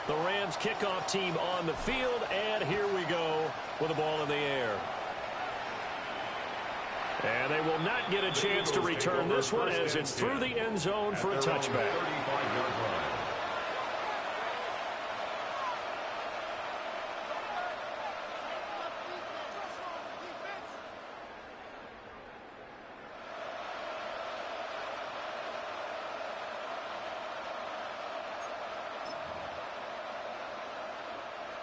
The Rams kickoff team on the field, and here we go with the ball in the air. And they will not get a chance to return this one as it's through the end zone for a touchback.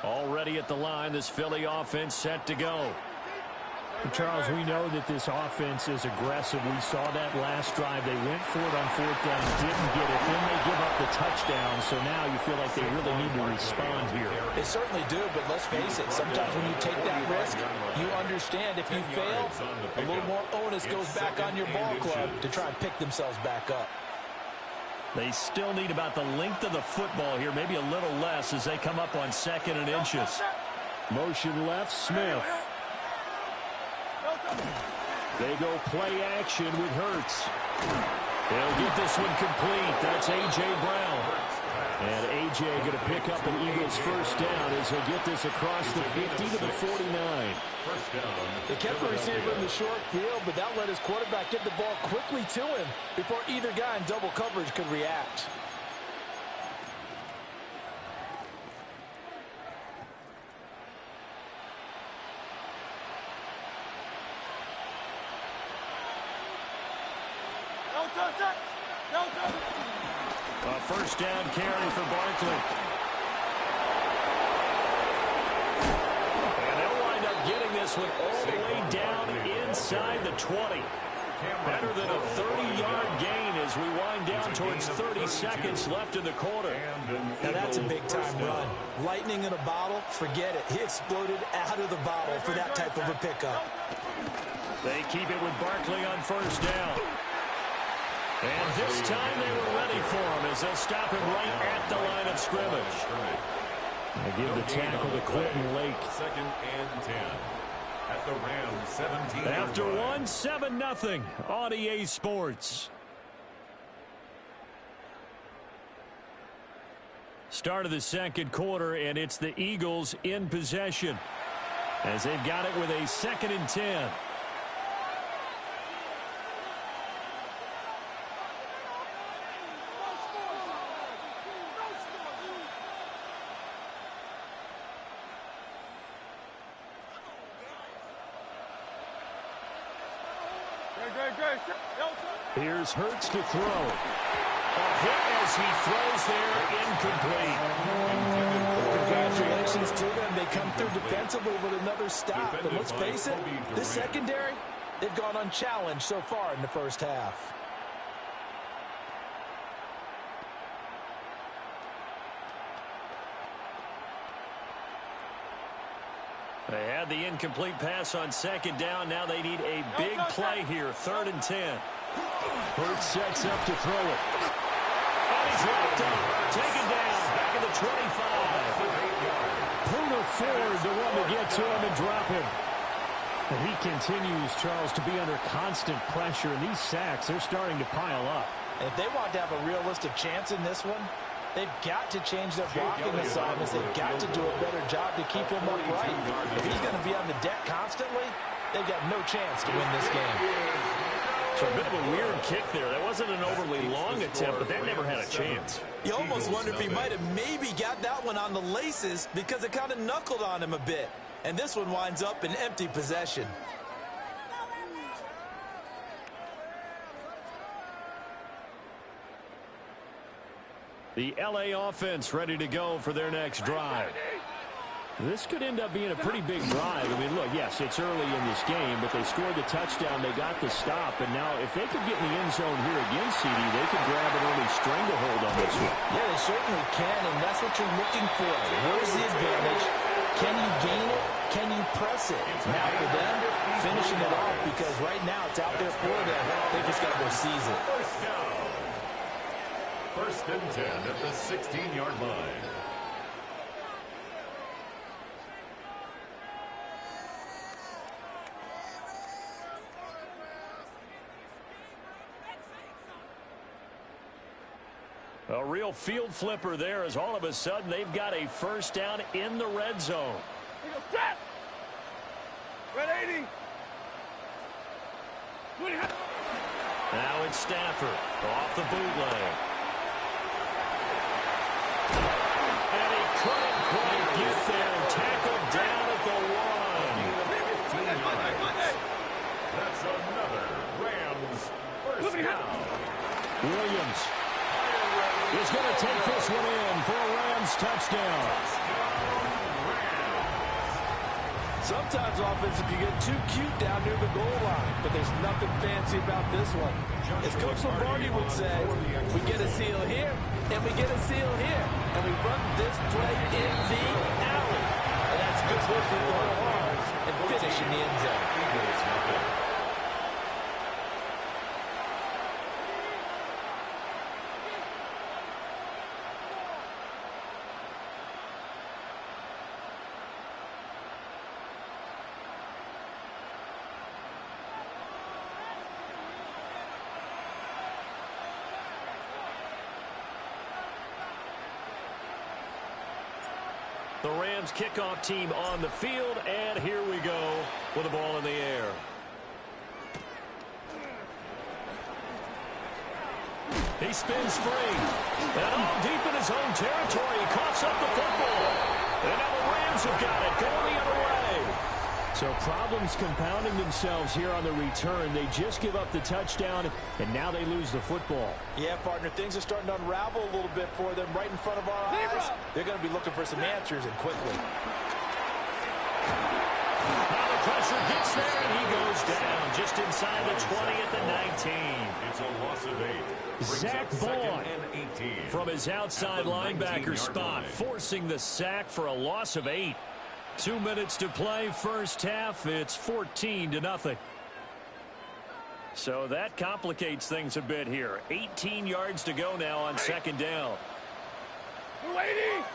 Already at the line, this Philly offense set to go. Charles, we know that this offense is aggressive. We saw that last drive. They went for it on fourth down, didn't get it. Then they give up the touchdown, so now you feel like they really need to respond here. They certainly do, but let's face it, sometimes when you take that risk, you understand if you fail, a little more onus goes back on your ball club to try and pick themselves back up. They still need about the length of the football here, maybe a little less as they come up on 2nd and inches. Motion left, Smith. They go play action with Hurts. They'll get this one complete. That's A.J. Brown. And A.J. going to pick up an Eagles first down as he'll get this across the 50 to the 49. They kept the receiver in the short field, but that let his quarterback get the ball quickly to him before either guy in double coverage could react. A first down carry for Barkley. And they'll wind up getting this one all the way down inside the 20. Better than a 30-yard gain as we wind down towards 30 seconds left in the quarter. Now that's a big-time run. Lightning in a bottle, forget it. He exploded out of the bottle for that type of a pickup. They keep it with Barkley on first down. And this time they were ready for him as they'll stop him right at the line of scrimmage. They give the tackle to Quentin Lake. 2nd and 10 at the Rams 17. After 7-0 on EA Sports. Start of the second quarter, and it's the Eagles in possession as they've got it with a 2nd and 10. Here's Hurts to throw. A hit as he throws there, incomplete. Congratulations to them. They come through defensively with another stop. But let's face it, this secondary, they've gone unchallenged so far in the first half. They had the incomplete pass on 2nd down. Now they need a big play here, 3rd and 10. Hurts sets up to throw it. And he's wrapped up, taken down, back at the 25. Poona Ford, the one to get to him and drop him. And he continues, Charles, to be under constant pressure, and these sacks, they're starting to pile up. If they want to have a realistic chance in this one, they've got to change their blocking assignments. They've got to do a better job to keep him upright. If he's going to be on the deck constantly, they've got no chance to win this game. So a bit of a weird kick there. That wasn't an overly long attempt, but that never had a chance. You almost wonder if he might have maybe got that one on the laces because it kind of knuckled on him a bit. And this one winds up in empty possession. The LA offense ready to go for their next drive. This could end up being a pretty big drive. I mean, look, yes, it's early in this game, but they scored the touchdown. They got the stop. And now if they could get in the end zone here again, CD, they could grab an early stranglehold on this one. Yeah, they certainly can, and that's what you're looking for. Where's the advantage? Can you gain it? Can you press it? Now for them, finishing it off because right now it's out there for them. They just got to go seize it. First down. 1st and 10 at the 16-yard line. A real field flipper there as all of a sudden they've got a first down in the red zone. Red 80. Now it's Stafford off the bootleg. And he couldn't quite get there. Tackled down at the 1. That's another Rams first down. Williams is going to take this one in for a Rams touchdown. Sometimes offenses can get too cute down near the goal line, but there's nothing fancy about this one. As Coach Lombardi would say, we get a seal here, and we get a seal here, and we run this play in the alley. And that's good work for the Rams and finish in the end zone. The Rams kickoff team on the field, and here we go with the ball in the air. He spins free. And all deep in his own territory, he coughs up the football. And now the Rams have got it, going the other way. So problems compounding themselves here on the return. They just give up the touchdown, and now they lose the football. Yeah, partner, things are starting to unravel a little bit for them right in front of our eyes. They're going to be looking for some answers, and quickly. Now the pressure gets there, and he goes down just inside the 20 at the 19. It's a loss of 8. Zach Boyd from his outside linebacker spot, forcing the sack for a loss of 8. 2 minutes to play, first half. It's 14-0. So that complicates things a bit here. 18 yards to go now on second down. Waiting.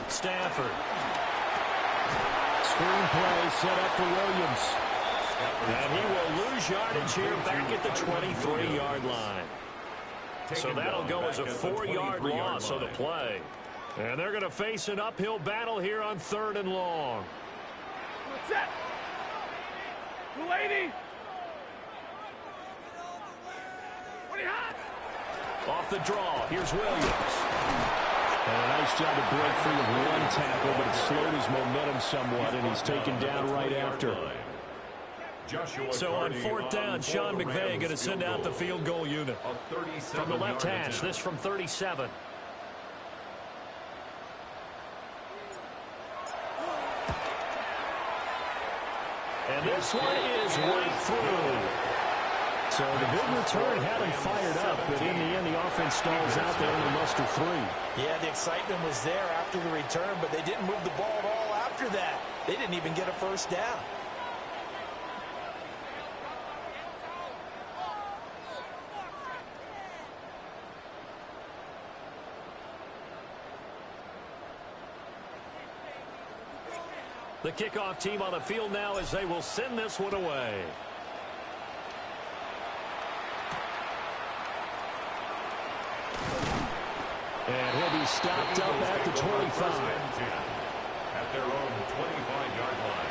Stafford. Screen play set up for Williams. And he will lose yardage here back at the 23-yard line. So that'll go as a 4-yard loss on the play. And they're going to face an uphill battle here on 3rd and long. Set. 280. Off the draw, here's Williams. And a nice job to break free of one tackle, but it slowed his momentum somewhat, and he's taken down right after. So on 4th down, Sean McVay going to send out the field goal unit. From the left hash, this from 37. And this one is right through. So the big return had him fired up, but in the end, the offense stalls out there and muster 3. Yeah, the excitement was there after the return, but they didn't move the ball at all after that. They didn't even get a first down. The kickoff team on the field now as they will send this one away. And he'll be stopped up at the 25. At their own 25-yard line.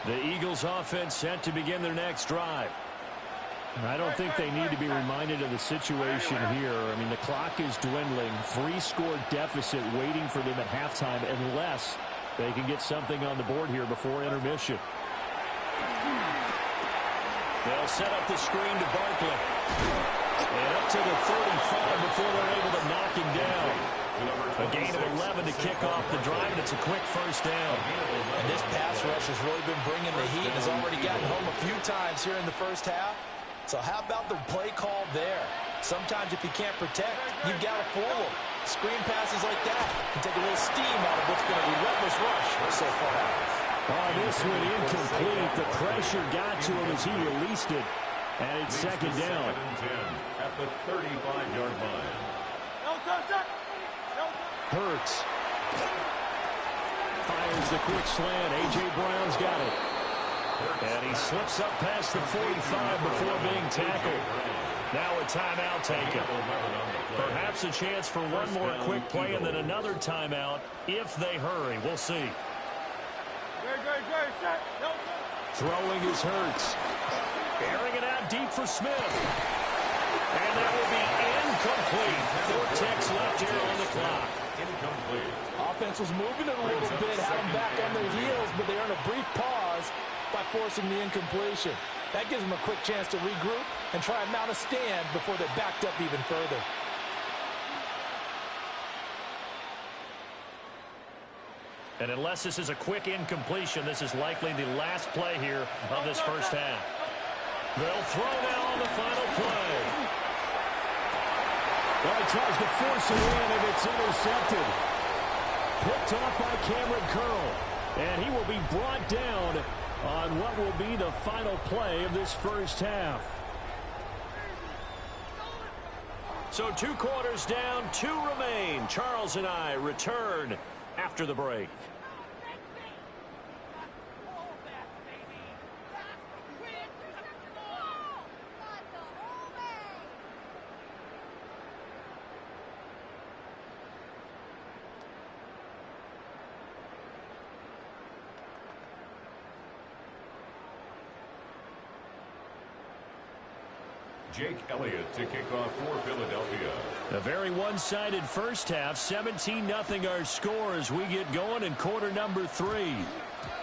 The Eagles offense set to begin their next drive. I don't think they need to be reminded of the situation here. I mean, the clock is dwindling. 3-score deficit waiting for them at halftime unless they can get something on the board here before intermission. They'll set up the screen to Barkley. And up to the 35 before they're able to knock him down. A gain of 11 to kick off the drive, and it's a quick first down. And this pass rush has really been bringing the heat and has already gotten home a few times here in the first half. So how about the play call there? Sometimes if you can't protect, you've got to fool them. Screen passes like that can take a little steam out of what's been a relentless rush so far. Oh, this one incomplete. The pressure got to him as he released it. And it's second down. 2nd and 10 at the 35-yard line. Hurts. Fires the quick slant. A.J. Brown's got it. And he slips up past the 45 before being tackled. Now a timeout taken. Perhaps a chance for one more quick play and then another timeout if they hurry. We'll see. Throwing is Hurts. Airing it out deep for Smith. And that will be incomplete. 4 ticks left here on the clock. Incomplete. Offense was moving it a little bit, had them back on their heels, but they earned a brief pause by forcing the incompletion. That gives them a quick chance to regroup and try and mount a stand before they're backed up even further. And unless this is a quick incompletion, this is likely the last play here of this first half. They'll throw now on the final play. Well, he tries to force it in, and it's intercepted. Picked off by Cameron Curl. And he will be brought down on what will be the final play of this first half. So 2 quarters down, 2 remain. Charles and I return after the break. Jake Elliott to kick off for Philadelphia. A very one-sided first half. 17-0 our score as we get going in quarter number 3.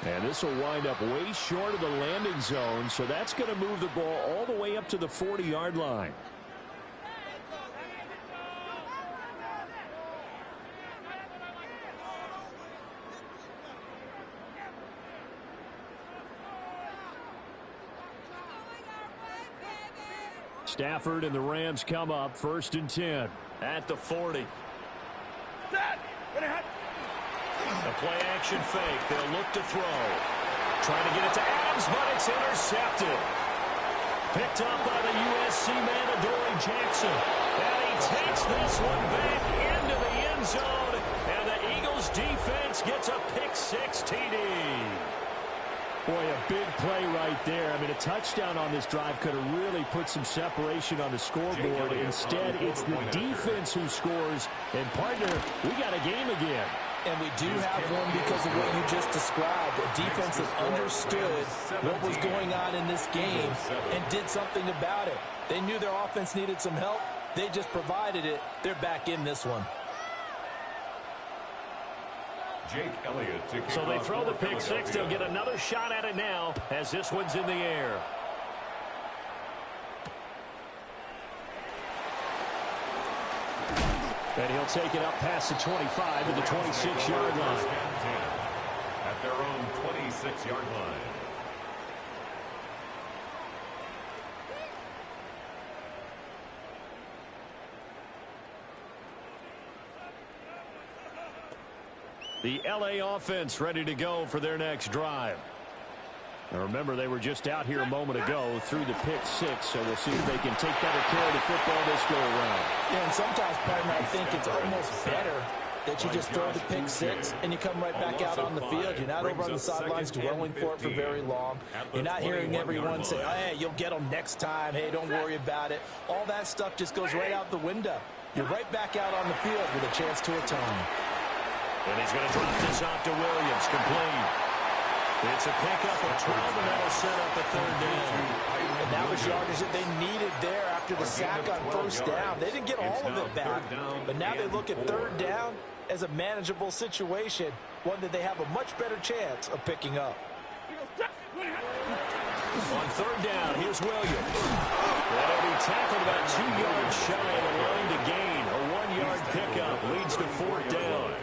And this will wind up way short of the landing zone, so that's going to move the ball all the way up to the 40-yard line. Stafford and the Rams come up 1st and 10 at the 40. A play action fake. They'll look to throw. Trying to get it to Adams, but it's intercepted. Picked up by the USC man, Adoree Jackson. And he takes this one back into the end zone. And the Eagles defense gets a pick-6 TD. Boy, a big play right there. I mean, a touchdown on this drive could have really put some separation on the scoreboard. Instead, it's the defense who scores. And, partner, we got a game again. And we do have one because of what you just described. A defense that understood what was going on in this game and did something about it. They knew their offense needed some help. They just provided it. They're back in this one. Jake Elliott to kick so they off throw the for pick-6. They'll get another shot at it now as this one's in the air. And he'll take it up past the 25 to the 26-yard line. At their own 26-yard line. The LA offense ready to go for their next drive. Now remember, they were just out here a moment ago through the pick-6, so we'll see if they can take better care of the football this go-around. Yeah, and sometimes, partner, I think it's almost better that you just throw the pick-6 and you come right back out on the field. You're not over on the sidelines dwelling for it for very long. You're not hearing everyone say, oh, hey, you'll get them next time. Hey, don't worry about it. All that stuff just goes right out the window. You're right back out on the field with a chance to atone. And he's going to drop this off to Williams, complete. It's a pickup of 12, and that'll set up a 3rd down. And that was yardage that they needed there after the sack on 1st down. They didn't get all of it back, but now they look at 3rd down as a manageable situation, one that they have a much better chance of picking up. On 3rd down, here's Williams. And he'll be tackled about 2 yards shy of the line to gain. A 1-yard pickup leads to 4th down.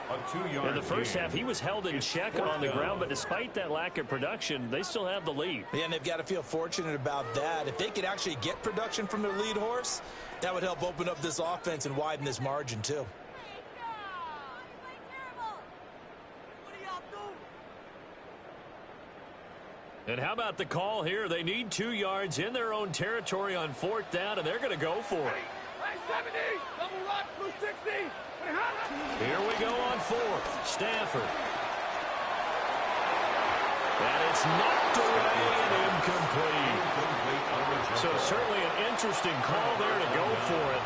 A In the first half, he was held in check on the ground, but despite that lack of production, they still have the lead. Yeah, and they've got to feel fortunate about that. If they could actually get production from their lead horse, that would help open up this offense and widen this margin, too. And how about the call here? They need 2 yards in their own territory on 4th down, and they're going to go for it. 70, double rock, blue 60. Here we go on 4th. Stafford. And it's knocked away and incomplete. So certainly an interesting call there to go for it.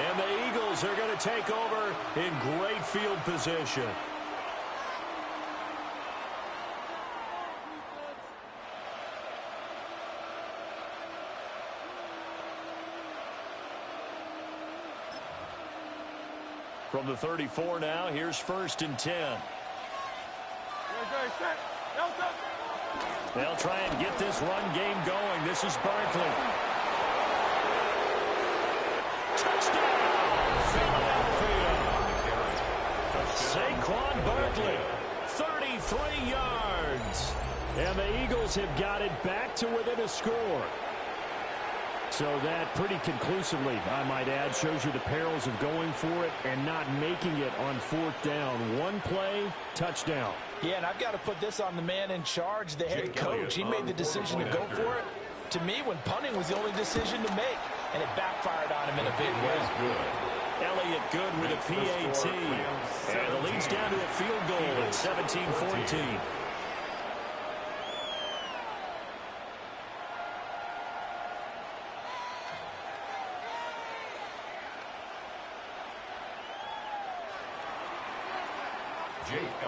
And the Eagles are going to take over in great field position. From the 34 now, here's 1st and 10. They'll try and get this run game going. This is Barkley. Touchdown, Philadelphia. Saquon Barkley, 33 yards. And the Eagles have got it back to within a score. So that pretty conclusively, I might add, shows you the perils of going for it and not making it on 4th down. One play, touchdown. Yeah, and I've got to put this on the man in charge, the head coach. He made the decision to go for it. To me, when punting was the only decision to make, and it backfired on him in a big way. Elliott good with a PAT. And the lead's down to a field goal at 17-14.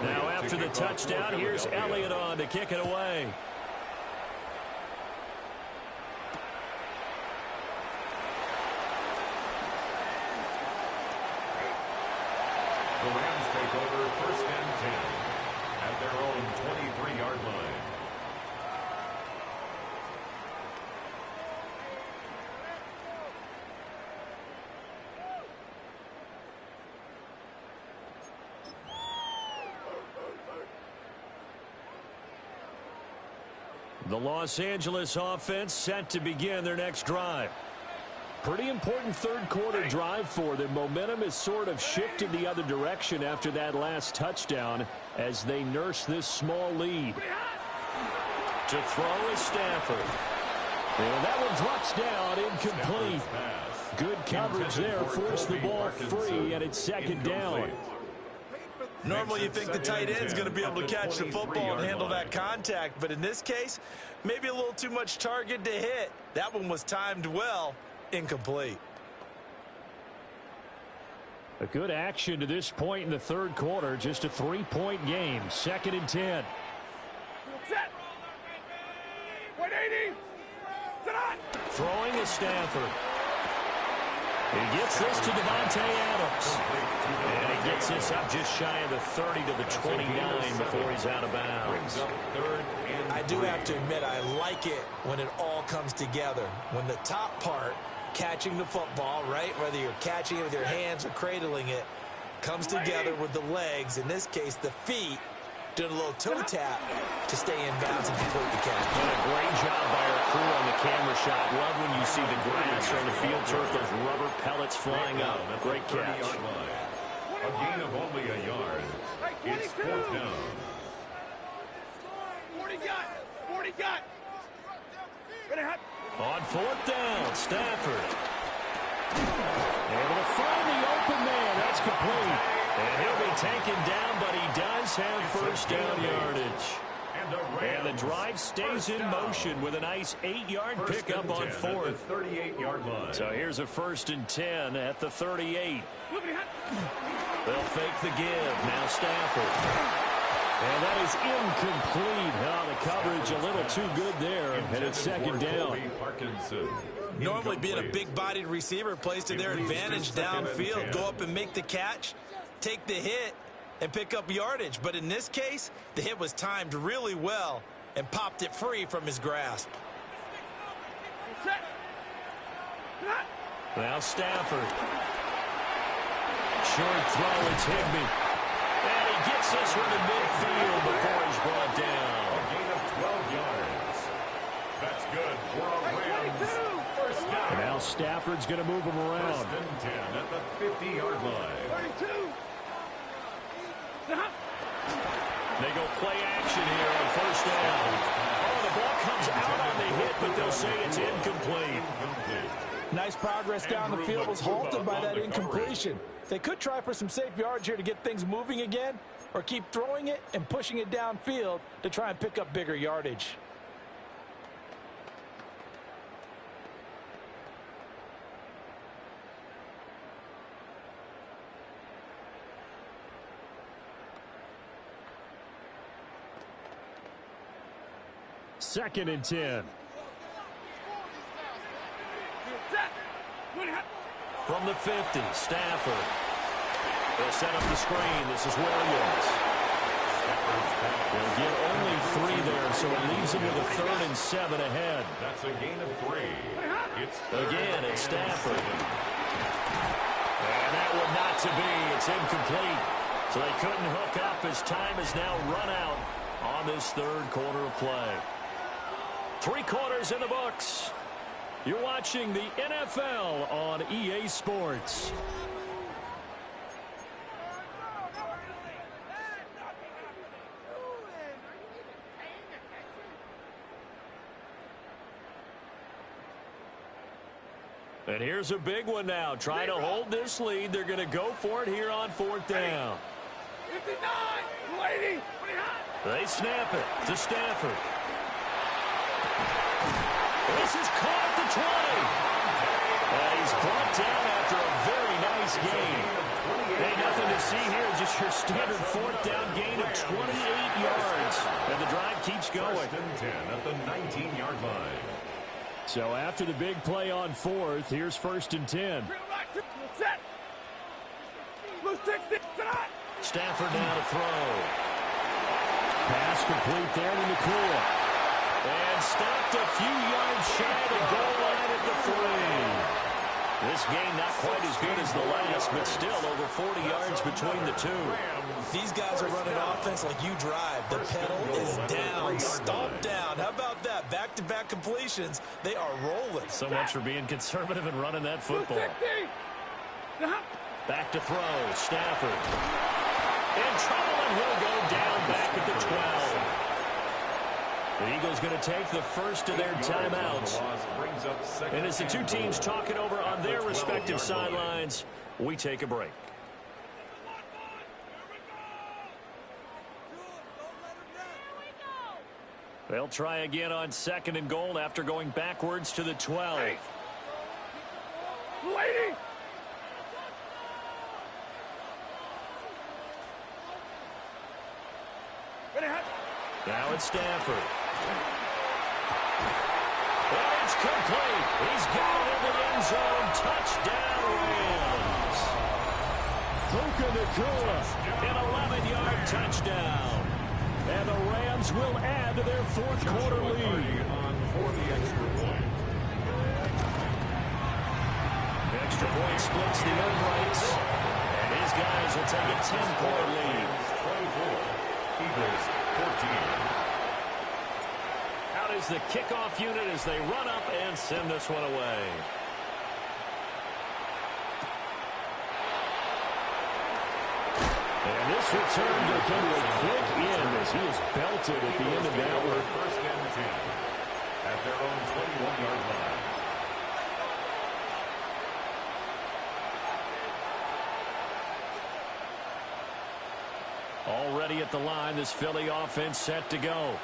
Now after the touchdown, here's Elliott on to kick it away. The Rams take over 1st and 10 at their own 23-yard line. The Los Angeles offense set to begin their next drive. Pretty important 3rd quarter drive for them. Momentum has sort of shifted the other direction after that last touchdown as they nurse this small lead. To throw is Stafford. And that one drops down, incomplete. Good coverage there, forced the ball free, and it's 2nd down. Normally you think the tight end's going to be able to catch the football and handle that contact, but in this case, maybe a little too much target to hit. That one was timed well, incomplete. A good action to this point in the 3rd quarter, just a 3-point game, 2nd and 10. Set. 180. Throwing is Stafford. He gets this to Davante Adams. And he gets this up just shy of the 30 to the 29 before he's out of bounds. I do have to admit, I like it when it all comes together. When the top part, catching the football, right, whether you're catching it with your hands or cradling it, comes together with the legs, in this case the feet, doing a little toe tap to stay in bounds and complete the catch. And a great job by our crew on the camera shot. Love when you see the grass or the field turf, those rubber pellets flying up. Great catch. A gain of only a yard. It's 4th down. 40 got. On 4th down, Stafford. Able to find the open man. That's complete. And he'll be taken down, but he does have 1st down yardage. And the drive stays in motion with a nice 8-yard pickup on 4th. 38-yard line. So here's a 1st and 10 at the 38. They'll fake the give. Now Stafford. And that is incomplete. Oh, the coverage a little too good there. And it's 2nd down. Normally being a big-bodied receiver plays to their advantage downfield. Go up and make the catch, take the hit, and pick up yardage. But in this case, the hit was timed really well and popped it free from his grasp. Now Stafford. Short throw, it's Higbee. And he closer to midfield before he's brought down. A gain of 12 yards. That's good for a Rams first down. And now Stafford's going to move him around. First and 10 at the 50-yard line. 32. They go play action here on first down. Oh, the ball comes out on the hit, but they'll say it's incomplete. Nice progress down the field was halted by that incompletion. They could try for some safe yards here to get things moving again, or keep throwing it and pushing it downfield to try and pick up bigger yardage. Second and 10. From the 50, Stafford. They'll set up the screen. This is Williams. They'll get only 3 there, so it leaves him with a 3rd and 7 ahead. That's a gain of 3. Again, it's Stafford. And that one not to be. It's incomplete. So they couldn't hook up as time is now run out on this 3rd quarter of play. 3 quarters in the books. You're watching the NFL on EA Sports. And here's a big one now. Trying to hold this lead. They're going to go for it here on 4th down. 59. 80. They snap it to Stafford. This is caught at the 20. And he's brought down after a very nice gain. Hey, nothing to see here. Just your standard 4th down gain of 28 yards. And the drive keeps going. First and 10 at the 19-yard line. So after the big play on 4th, here's 1st and 10. Set. Blue 60. Stafford now to throw. Pass complete there to Nakua. And stopped a few yards shy of the goal line at the 3. This game not quite as good as the last, but still over 40 yards between the two. These guys are running offense like you drive. The pedal is down, stomped down. How about that? Back-to-back completions. They are rolling. So much for being conservative and running that football. Back to throw. Stafford. In trouble, and he'll go down back at the 12. The Eagles going to take the first of their timeouts. And as the two teams talk it over on their respective sidelines, we take a break. They'll try again on 2nd and goal after going backwards to the 12. Lady. Now it's Stafford. And it's complete. He's got it in the end zone. Touchdown, Rams. Puka Nakua. An 11-yard touchdown. And the Rams will add to their 4th quarter lead. For the extra point. The extra point splits the uprights. And his guys will take a 10-point lead. 24. Eagles 14. Out is the kickoff unit as they run up and send this one away. And this return will come to a quick end as he is belted at the end of that one. First and 10 at their own 21-yard line. Already at the line, this Philly offense set to go.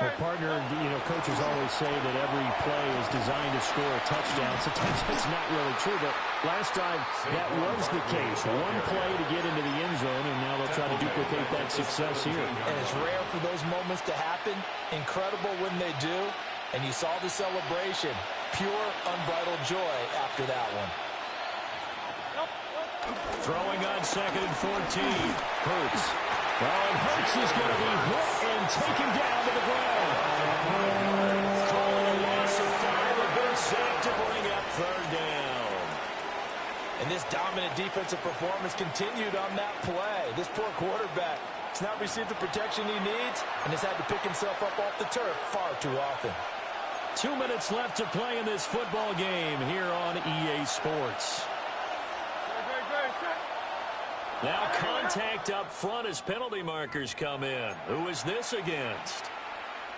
Well, partner, coaches always say that every play is designed to score a touchdown. Sometimes that's not really true, but last drive, that was the case. One play to get into the end zone, and now they'll try to duplicate that success here. And it's rare for those moments to happen. Incredible when they do. And you saw the celebration. Pure, unbridled joy after that one. Throwing on 2nd and 14. Hurts. Oh, and Hurts is going to be hit and taken down to the ground. Calling a loss of 5. A good sack to bring up 3rd down. And this dominant defensive performance continued on that play. This poor quarterback He's not received the protection he needs and has had to pick himself up off the turf far too often. 2 minutes left to play in this football game here on EA Sports. Now contact up front as penalty markers come in. Who is this against?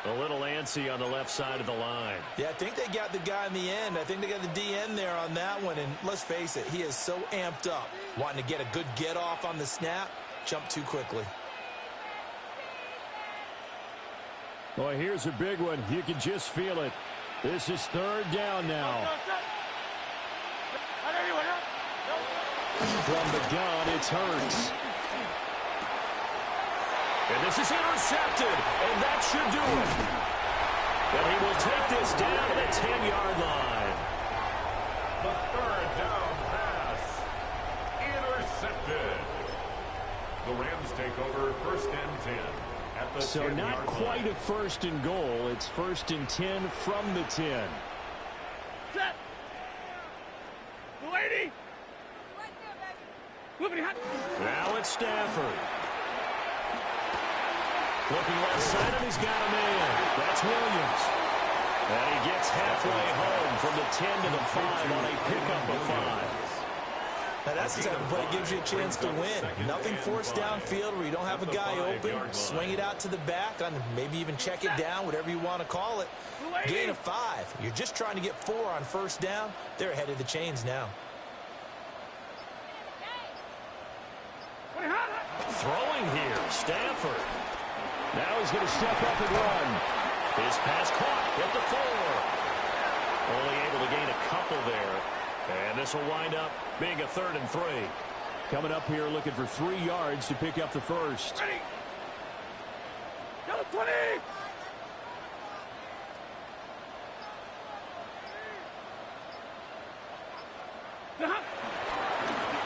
A little antsy on the left side of the line. Yeah, I think they got the guy in the end. I think they got the DN there on that one. And let's face it, he is so amped up, wanting to get a good get off on the snap, jump too quickly. Boy, here's a big one. You can just feel it. This is third down now. From the gun, it's Hurts. And this is intercepted, and that should do it. And he will take this down to the 10-yard line. The third down pass. Intercepted. The Rams take over first and 10 at the 10-yard line. So not quite a first and goal. It's first and 10 from the 10. Set. Lady. Now it's Stafford. Looking left side, and he's got a man. That's Williams. And he gets halfway home from the 10 to the 5 on a pickup of 5. Now that's the type of play that gives you a chance to win. Nothing forced downfield where you don't have a guy open. Swing it out to the back, on maybe even check it down, whatever you want to call it. Gain of 5. You're just trying to get 4 on first down. They're ahead of the chains now. Throwing here, Stafford. Now he's going to step up and run. His pass caught at the 4. Only able to gain a couple there. And this will wind up being a 3rd and 3. Coming up here looking for 3 yards to pick up the first. Ready. Yellow 20.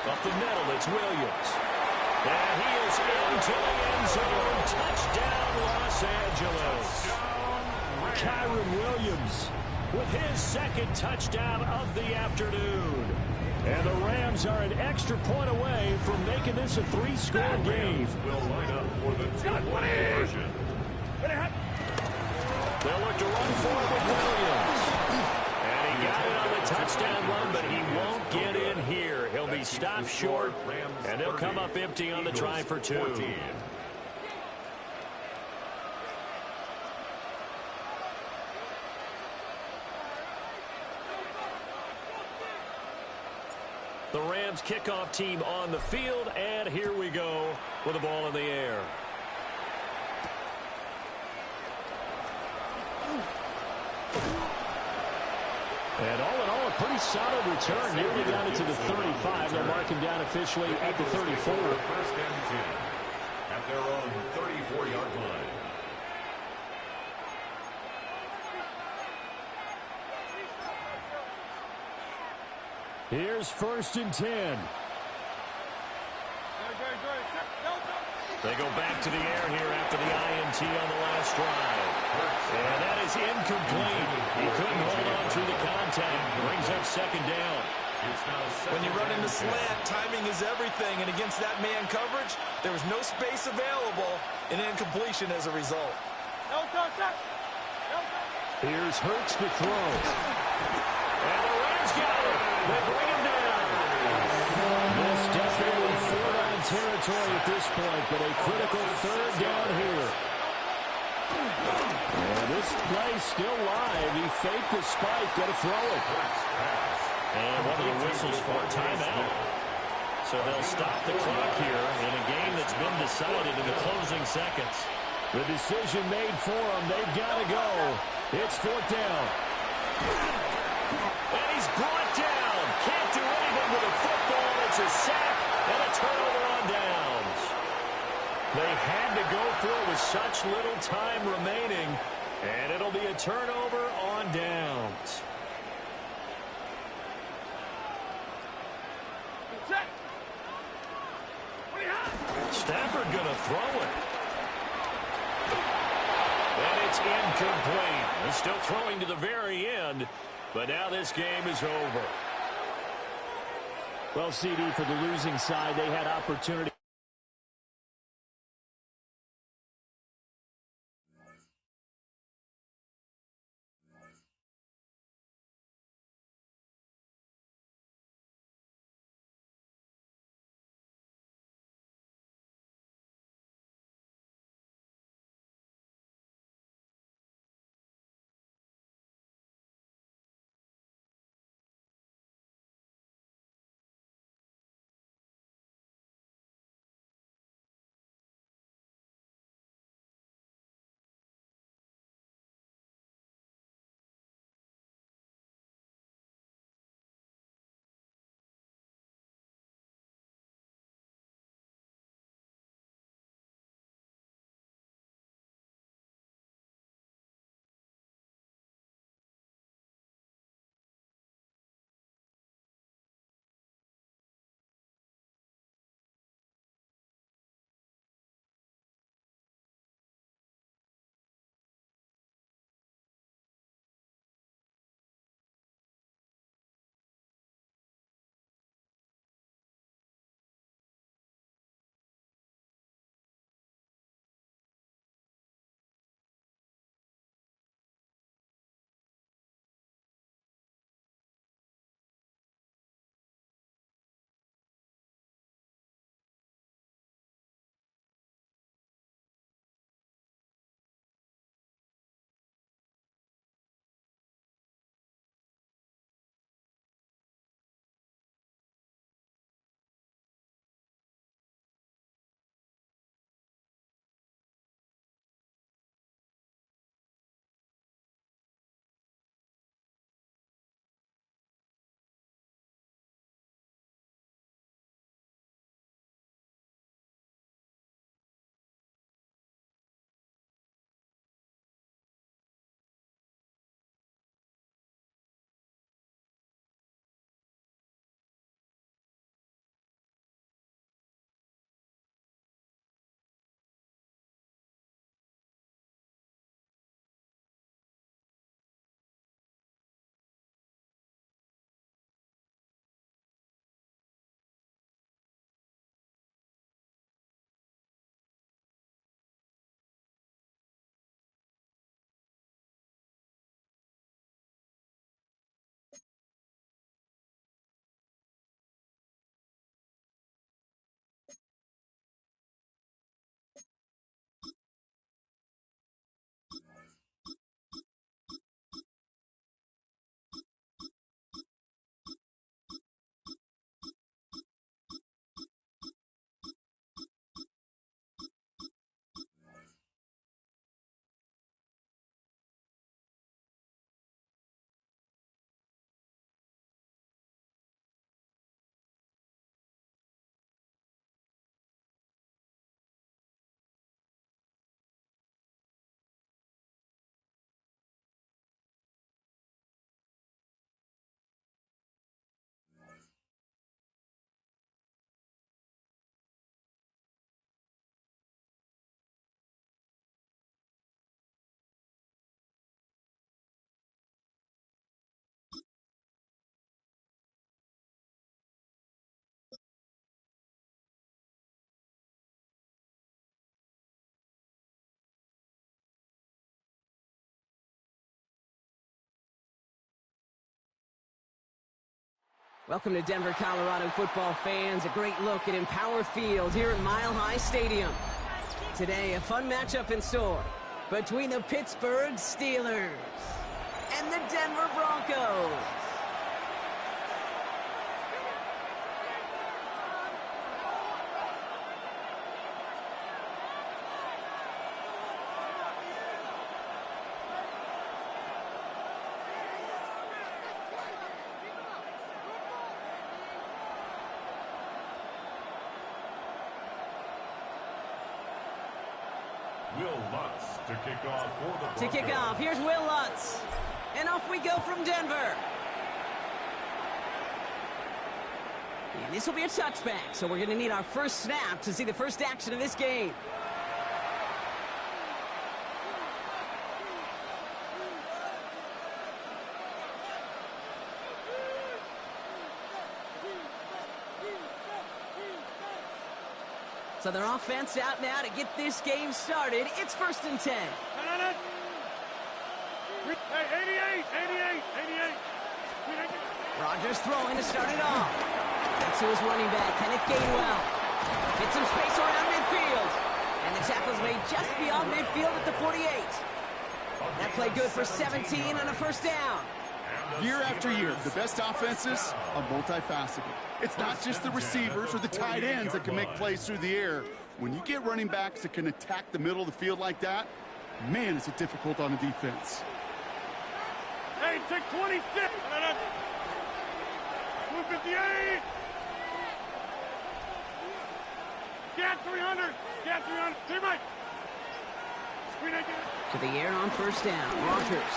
Up the middle, it's Williams. And he is into the end zone. Touchdown, Los Angeles. Kyren Williams With his second touchdown of the afternoon. And the Rams are an extra point away from making this a 3-score game. Will line up for the 2-point conversion. They'll look to run forward with Williams. And he got it on the touchdown run, but he won't get in here. He'll be stopped short, and they'll come up empty on the try for 2. The Rams kickoff team on the field, and here we go with the ball in the air. And all in all, a pretty solid return. Nearly got it to the 35. They'll mark him down officially at the 34. First and 10 at their own 34-yard line. Here's first and 10. They go back to the air here after the INT on the last drive. And that is incomplete. He couldn't hold on through the contact. Brings up second down. When you run in the slant, timing is everything. And against that man coverage, there was no space available, and incompletion as a result. Here's Hurts to throw. And the Rams got it. They bring him down. This definitely four-down territory at this point, but a critical third down here. And this play still live. He faked the spike. Got to throw it. And one of the whistles for a timeout. So they'll stop the clock here in a game that's been decided in the closing seconds. The decision made for them. They've got to go. It's fourth down. And he's brought down. Can't do anything with a football. It's a sack and a turnover on downs. They had to go for it with such little time remaining. And it'll be a turnover on downs. Stafford going to throw it. And it's incomplete. He's still throwing to the very end, but now this game is over. Well, CD, for the losing side, they had opportunity. Welcome to Denver, Colorado football fans. A great look at Empower Field here at Mile High Stadium. Today, a fun matchup in store between the Pittsburgh Steelers and the Denver Broncos. Will Lutz to kick off for the Broncos. To kick off, here's Will Lutz. And off we go from Denver. And this will be a touchback, so we're going to need our first snap to see the first action of this game. So their offense out now to get this game started. It's 1st and 10. Hey, 88. Rodgers throwing to start it off. That's to his running back, Kenneth Gainwell. Get some space around midfield. And the tackle's made just beyond midfield at the 48. That play good for 17 and a first down. Year after year, the best offenses are multifaceted. It's not just the receivers or the tight ends that can make plays through the air. When you get running backs that can attack the middle of the field like that, man, is it difficult on the defense. Hey, take 26. 258. Get 300. Get 300. Team right. Screen again. To the air on first down. Rodgers.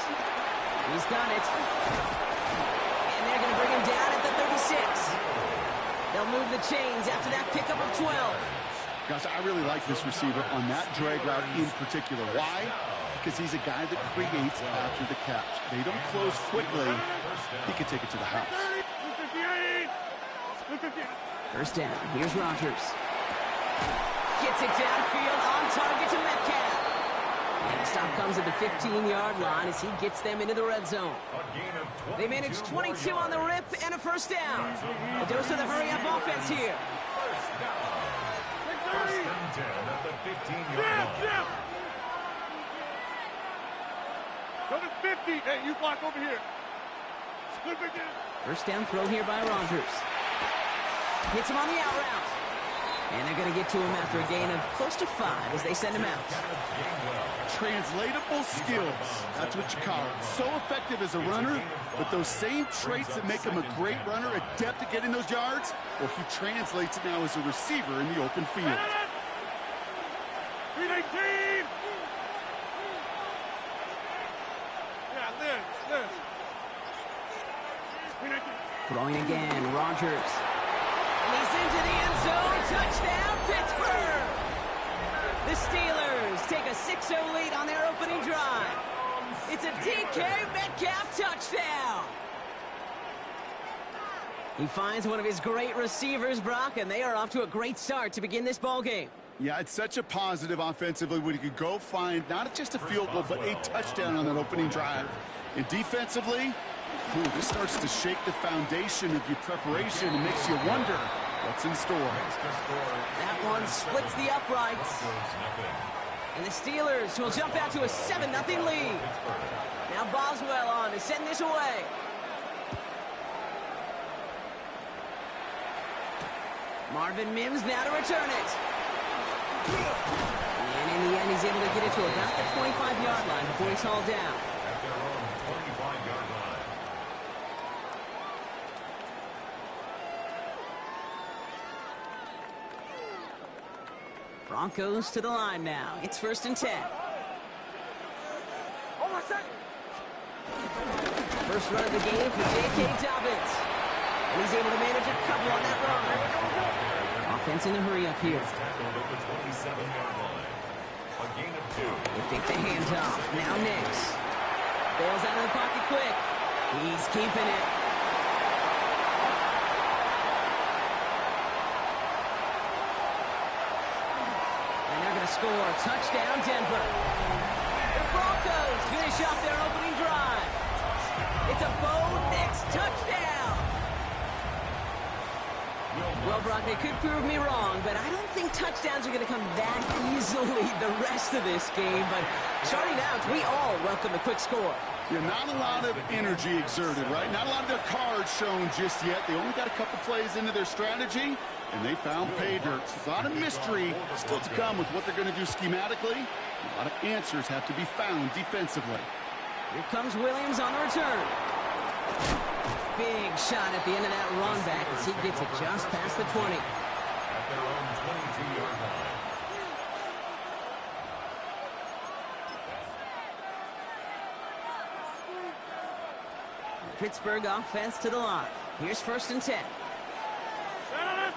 He's got it. And they're going to bring him down at the 36. They'll move the chains after that pickup of 12. Gosh, I really like this receiver on that drag route in particular. Why? Because he's a guy that creates after the catch. They don't close quickly. He can take it to the house. 258. First down. Here's Rodgers. Gets it downfield on target to Metcalf. And the stop comes at the 15-yard line as he gets them into the red zone. They manage 22 on the rip and a first down. A dose of the hurry-up offense here. First and 10 at the 15-yard line. Go to 50. Hey, you block over here. Split again. First down throw here by Rodgers. Hits him on the out route. And they're going to get to him after a gain of close to 5 as they send him out. Translatable skills. That's what you call it. So effective as a runner, but those same traits that make him a great runner, adept at getting those yards, well, he translates it now as a receiver in the open field. 319. Yeah, this. 319. Throwing again, Rodgers. And he's into the end zone. Touchdown, Pittsburgh! The Steelers take a 6-0 lead on their opening drive. It's a DK Metcalf touchdown. He finds one of his great receivers, Brock, and they are off to a great start to begin this ballgame. Yeah, it's such a positive offensively when you could go find not just a field goal, but a touchdown on that opening drive. And defensively, this starts to shake the foundation of your preparation and makes you wonder what's in store. That one splits the uprights. And the Steelers will jump out to a 7-0 lead. Now Boswell on to send this away. Marvin Mims now to return it. And in the end, he's able to get it to about the 25-yard line before he's hauled down. At their own 25-yard line. Broncos to the line now. It's 1st and 10. Hold on a second. First run of the game for J.K. Dobbins. And he's able to manage a couple on that run. Offense in the hurry up here. Tackled at the 27-yard line. A gain of 2. They fake the handoff. Now Nix. Bails out of the pocket quick. He's keeping it. And they're going to score. Touchdown, Denver. The Broncos finish off their opening drive. It's a Bo Nix touchdown. Well, Brock, they could prove me wrong, but I don't think touchdowns are going to come that easily the rest of this game. But starting out, we all welcome a quick score. Yeah, not a lot of energy exerted, right? Not a lot of their cards shown just yet. They only got a couple plays into their strategy, and they found pay dirt. A lot of mystery still to come with what they're going to do schematically. A lot of answers have to be found defensively. Here comes Williams on the return. Big shot at the end of that run back as he gets it just past the 20. At their own 22-yard line. Pittsburgh offense to the line. Here's 1st and 10. Set on it.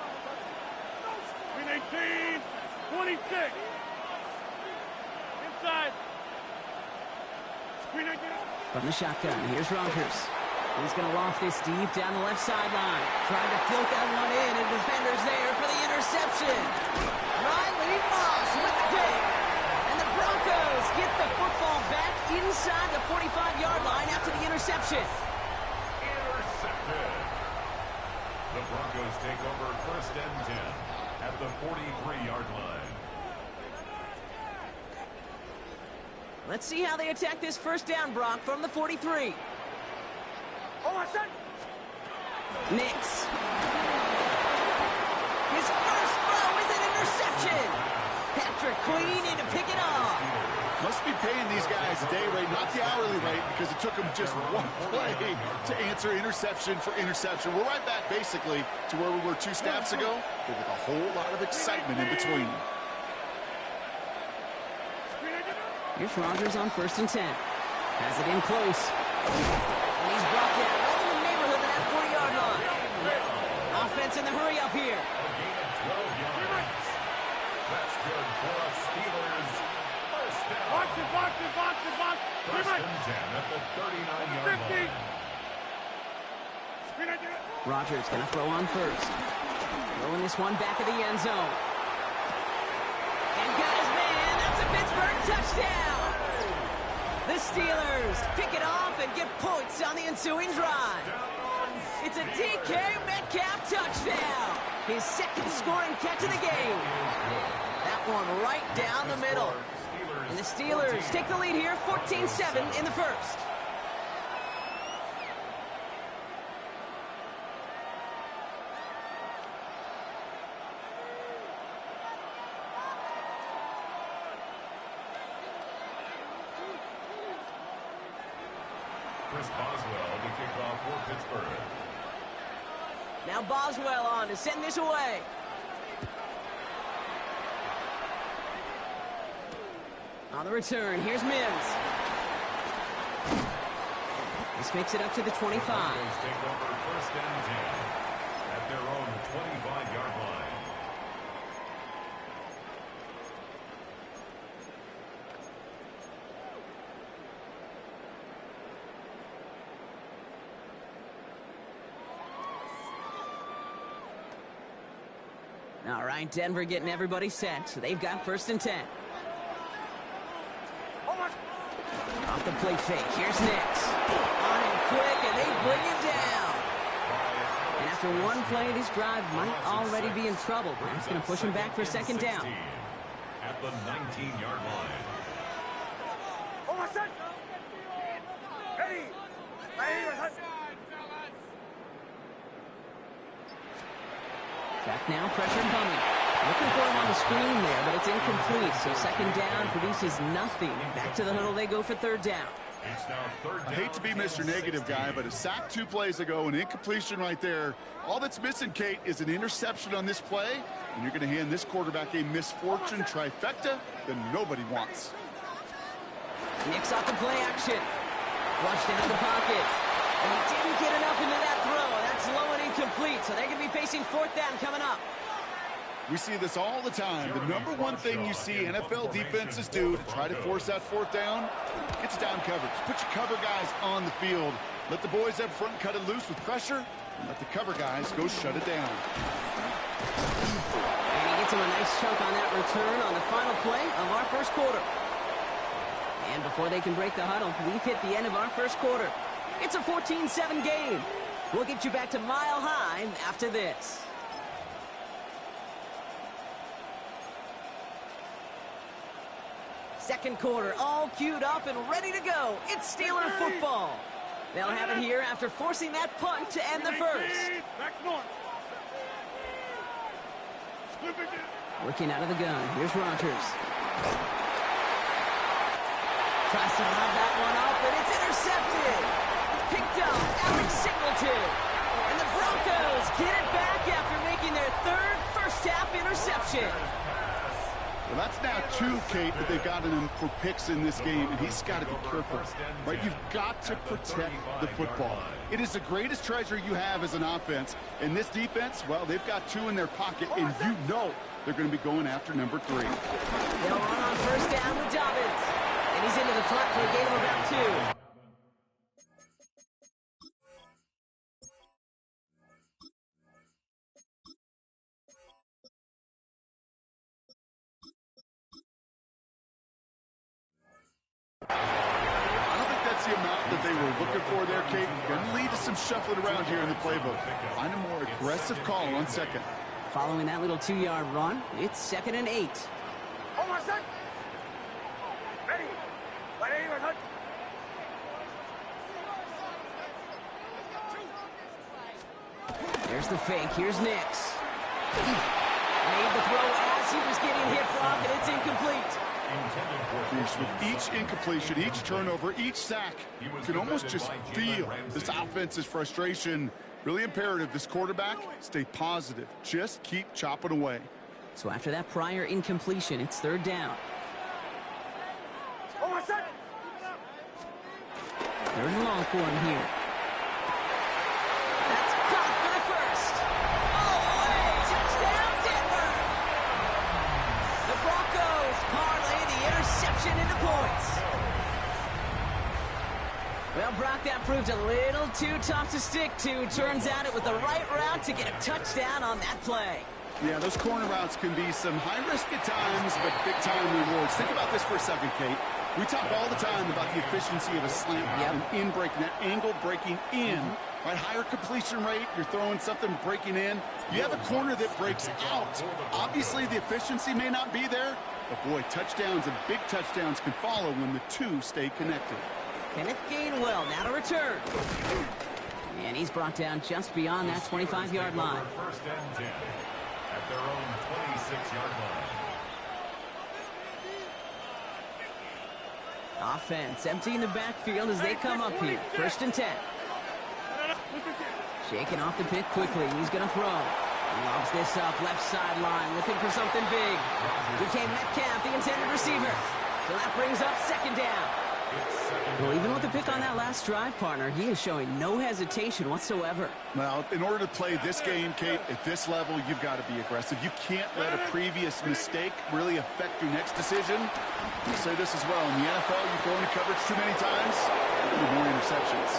Green 18, 26. Inside. Green 18. From the shotgun, here's Rodgers. He's going to loft this deep down the left sideline. Trying to float that one in, and defender's there for the interception. Riley Moss with the pick. And the Broncos get the football back inside the 45-yard line after the interception. Intercepted. The Broncos take over 1st and 10 at the 43-yard line. Let's see how they attack this 1st down, Brock, from the 43. Nix. His first throw is an interception. Patrick Queen in to pick it off. Must be paying these guys a day rate, not the hourly rate, because it took them just one play to answer interception for interception. We're right back, basically, to where we were 2 snaps ago, but with a whole lot of excitement in between. Here's Rodgers on 1st and 10. Has it in close. And he's brought down right in the neighborhood of that 40-yard line. Offense in the hurry up here. A gain of 12 yards. That's good for a Steelers. First down. Box it, box it, box it, box it. 1st and 10 at the 39-yard 50. line. Green 18. Rodgers going to throw on 1st. Throwing this one back of the end zone. And got his man. That's a Pittsburgh touchdown. The Steelers pick it off and get points on the ensuing drive. It's a DK Metcalf touchdown. His 2nd scoring catch of the game. That one right down the middle. And the Steelers take the lead here, 14-7 in the 1st. Chris Boswell to kick off for Pittsburgh. Now Boswell on to send this away. On the return, here's Mims. This makes it up to the 25. Broncos take over 1st and 10 at their own 25-yard line. All right, Denver getting everybody set. So they've got 1st and 10. Off the play fake. Here's Nix. On him quick, and they bring him down. And after one play, this drive might already be in trouble. That's going to push him back for 2nd down. At the 19-yard line. Back now, pressure coming. Looking for him on the screen there, but it's incomplete. So 2nd down produces nothing. Back to the huddle they go for 3rd down. It's now 3rd down. I hate to be Mr. Negative guy, but a sack 2 plays ago, an incompletion right there. All that's missing, Kate, is an interception on this play, and you're going to hand this quarterback a misfortune trifecta that nobody wants. Nix off the play action. Flushed out of the pocket. And he didn't get enough into that throw. That's low and incomplete, so they're going to be facing 4th down coming up. We see this all the time. The number one thing you see NFL defenses do to try to force that 4th down, it's down coverage. Put your cover guys on the field. Let the boys up front cut it loose with pressure, and let the cover guys go shut it down. And he gets him a nice chunk on that return on the final play of our 1st quarter. And before they can break the huddle, we've hit the end of our 1st quarter. It's a 14-7 game. We'll get you back to Mile High after this. second quarter, all queued up and ready to go. It's Steeler football. They'll have it here after forcing that punt to end the first. Working out of the gun. Here's Rodgers. Tries to lob that one up, and it's intercepted. Picked up, Alex Singleton. And the Broncos get it back after making their third first-half interception. Well, that's now 2, Kate, that they've gotten him for picks in this game, and he's got to be careful, right? You've got to protect the football. It is the greatest treasure you have as an offense. And this defense, well, they've got 2 in their pocket, and you know they're going to be going after number 3. They'll run on first down with Dobbins. And he's into the front for a gain of about 2. I don't think that's the amount that they were looking for there, Kate. Going to lead to some shuffling around here in the playbook. Find a more aggressive call on second. Following that little 2-yard run, it's 2nd and 8. There's the fake. Here's Nix. Made the throw as he was getting hit, Brock, and it's incomplete. With each incompletion, each turnover, each sack, you can almost just feel this offense's frustration. Really imperative, this quarterback, stay positive. Just keep chopping away. So after that prior incompletion, it's 3rd down. 3rd and long for him here. That's caught for the first. All the way, touchdown Denver! The Broncos parlay the interception into points. Well, Brock, that proved a little too tough to stick to. Turns out it was the right route to get a touchdown on that play. Yeah, those corner routes can be some high risk at times, but big-time rewards. Think about this for a second, Kate. We talk all the time about the efficiency of a slant route and in breaking, that angle breaking in. Right, higher completion rate, you're throwing something breaking in. You have a corner that breaks out. Obviously, the efficiency may not be there, but boy, touchdowns and big touchdowns can follow when the 2 stay connected. Kenneth Gainwell now to return. And he's brought down just beyond that 25-yard line. 1st and 10 at their own 26-yard line. Offense emptying the backfield as they come up here. 1st and 10. Shaking off the pick quickly. He's going to throw. He lobs this up left sideline, looking for something big. DK Metcalf, the intended receiver. So that brings up 2nd down. Well, even with the pick on that last drive, partner, he is showing no hesitation whatsoever. Well, in order to play this game, Kate, at this level, you've got to be aggressive. You can't let a previous mistake really affect your next decision. You say this as well. In the NFL, you throw into coverage too many times, you have more interceptions.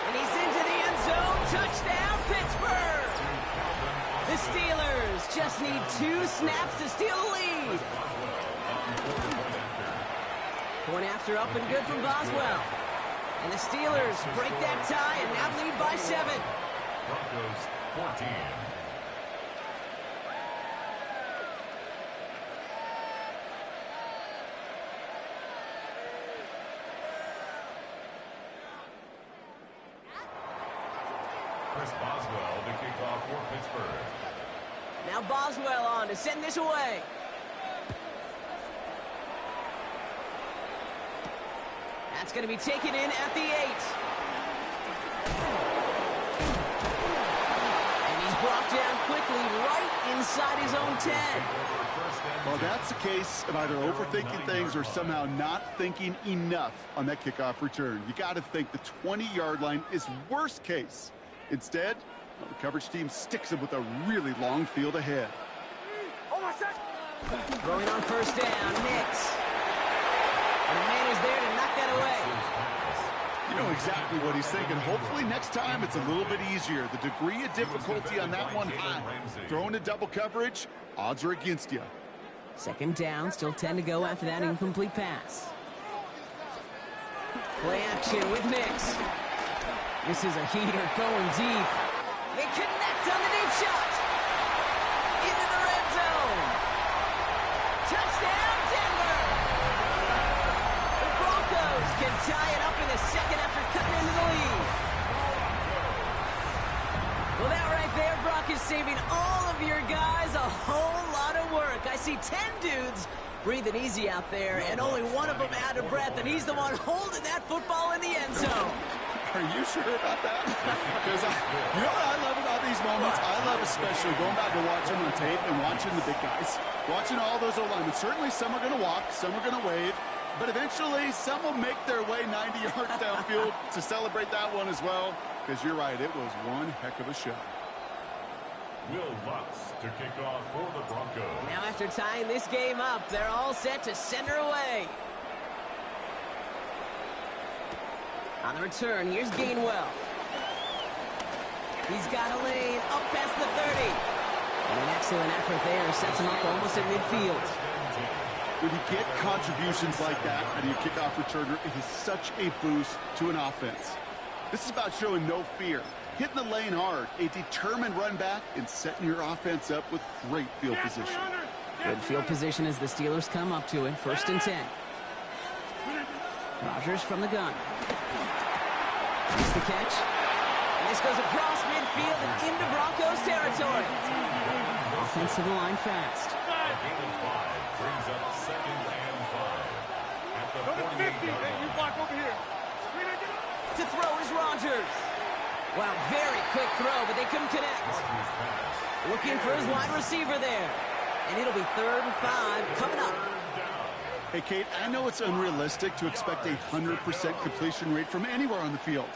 And he's into the end zone. Touchdown, Pittsburgh! The Steelers just need 2 snaps to steal the lead. Point after up and good from Boswell. And the Steelers break that tie and now lead by 7. Broncos 14. Chris Boswell to kick off for Pittsburgh. Now Boswell on to send this away. That's going to be taken in at the 8. And he's brought down quickly right inside his own 10. Well, that's the case of either overthinking things or somehow not thinking enough on that kickoff return. You got to think the 20-yard line is worst case. Instead, the coverage team sticks him with a really long field ahead. Throwing on first down, Nix. And the man is there to knock that away. You know exactly what he's thinking. Hopefully next time it's a little bit easier. The degree of difficulty on that one high. Throwing a double coverage, odds are against you. 2nd down, still 10 to go after that incomplete pass. Play action with Nix. This is a heater going deep. They connect on the deep shot. Into the red zone. Touchdown, tie it up in the second after cutting into the lead. Well, that right there, Brock, is saving all of your guys a whole lot of work. I see 10 dudes breathing easy out there, and only one of them out of breath, and he's the one holding that football in the end zone. Are you sure about that? Because you know what I love about these moments? I love especially going back and watching on tape and watching the big guys. Watching all those O-linemen. Certainly some are going to walk, some are going to wave, but eventually some will make their way 90 yards downfield to celebrate that one as well. Because you're right, it was one heck of a shot. Will Lutz to kick off for the Broncos. Now after tying this game up, they're all set to send her away. On the return, here's Gainwell. He's got a lane up past the 30. And an excellent effort there sets him up almost at midfield. When you get contributions like that out of your kickoff returner, it is such a boost to an offense. This is about showing no fear, hitting the lane hard, a determined run back, and setting your offense up with great field position. Good field position as the Steelers come up to it. 1st and 10. Rodgers from the gun. Makes the catch. And this goes across midfield and into Broncos territory. Offensive line fast. Gain of 5 brings up 2nd and 5. At the 48-yard You block over here. To throw is Rodgers. Wow, very quick throw, but they couldn't connect. Looking for his wide receiver there. And it'll be 3rd and 5 coming up. Hey, Kate, I know it's unrealistic to expect a 100% completion rate from anywhere on the field.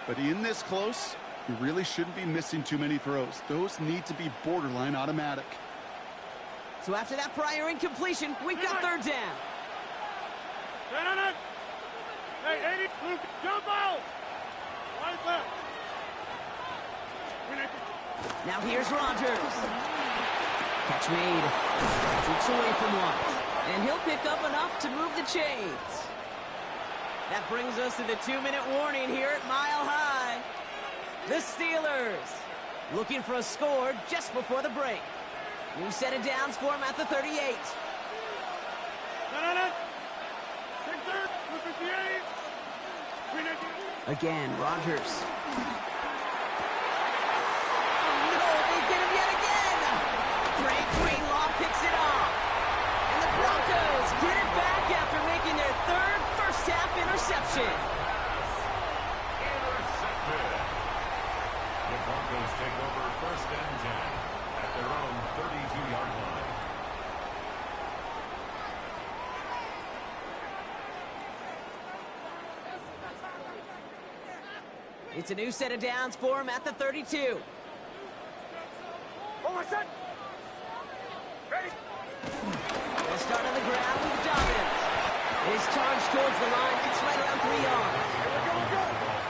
But in this close, you really shouldn't be missing too many throws. Those need to be borderline automatic. So after that prior incompletion, we've got 3rd down. Stand on it. Hey, 80, Luke, jump out. Right left. Now here's Rodgers. Catch made. Drifts away from one. And he'll pick up enough to move the chains. That brings us to the 2-minute warning here at Mile High. The Steelers looking for a score just before the break. New set of downs for him at the 38. Stand on it. Take 3rd, 58. Again, Rodgers. No, they get him yet again. Drake Greenlaw picks it off. And the Broncos get it back after making their 3rd first-half interception. Intercepted. The Broncos take over 1st and 10 at their own 32-yard line. It's a new set of downs for him at the 32. Over set. Ready. They'll start on the ground with Dobbins. His charge towards the line. It's right around 3 yards.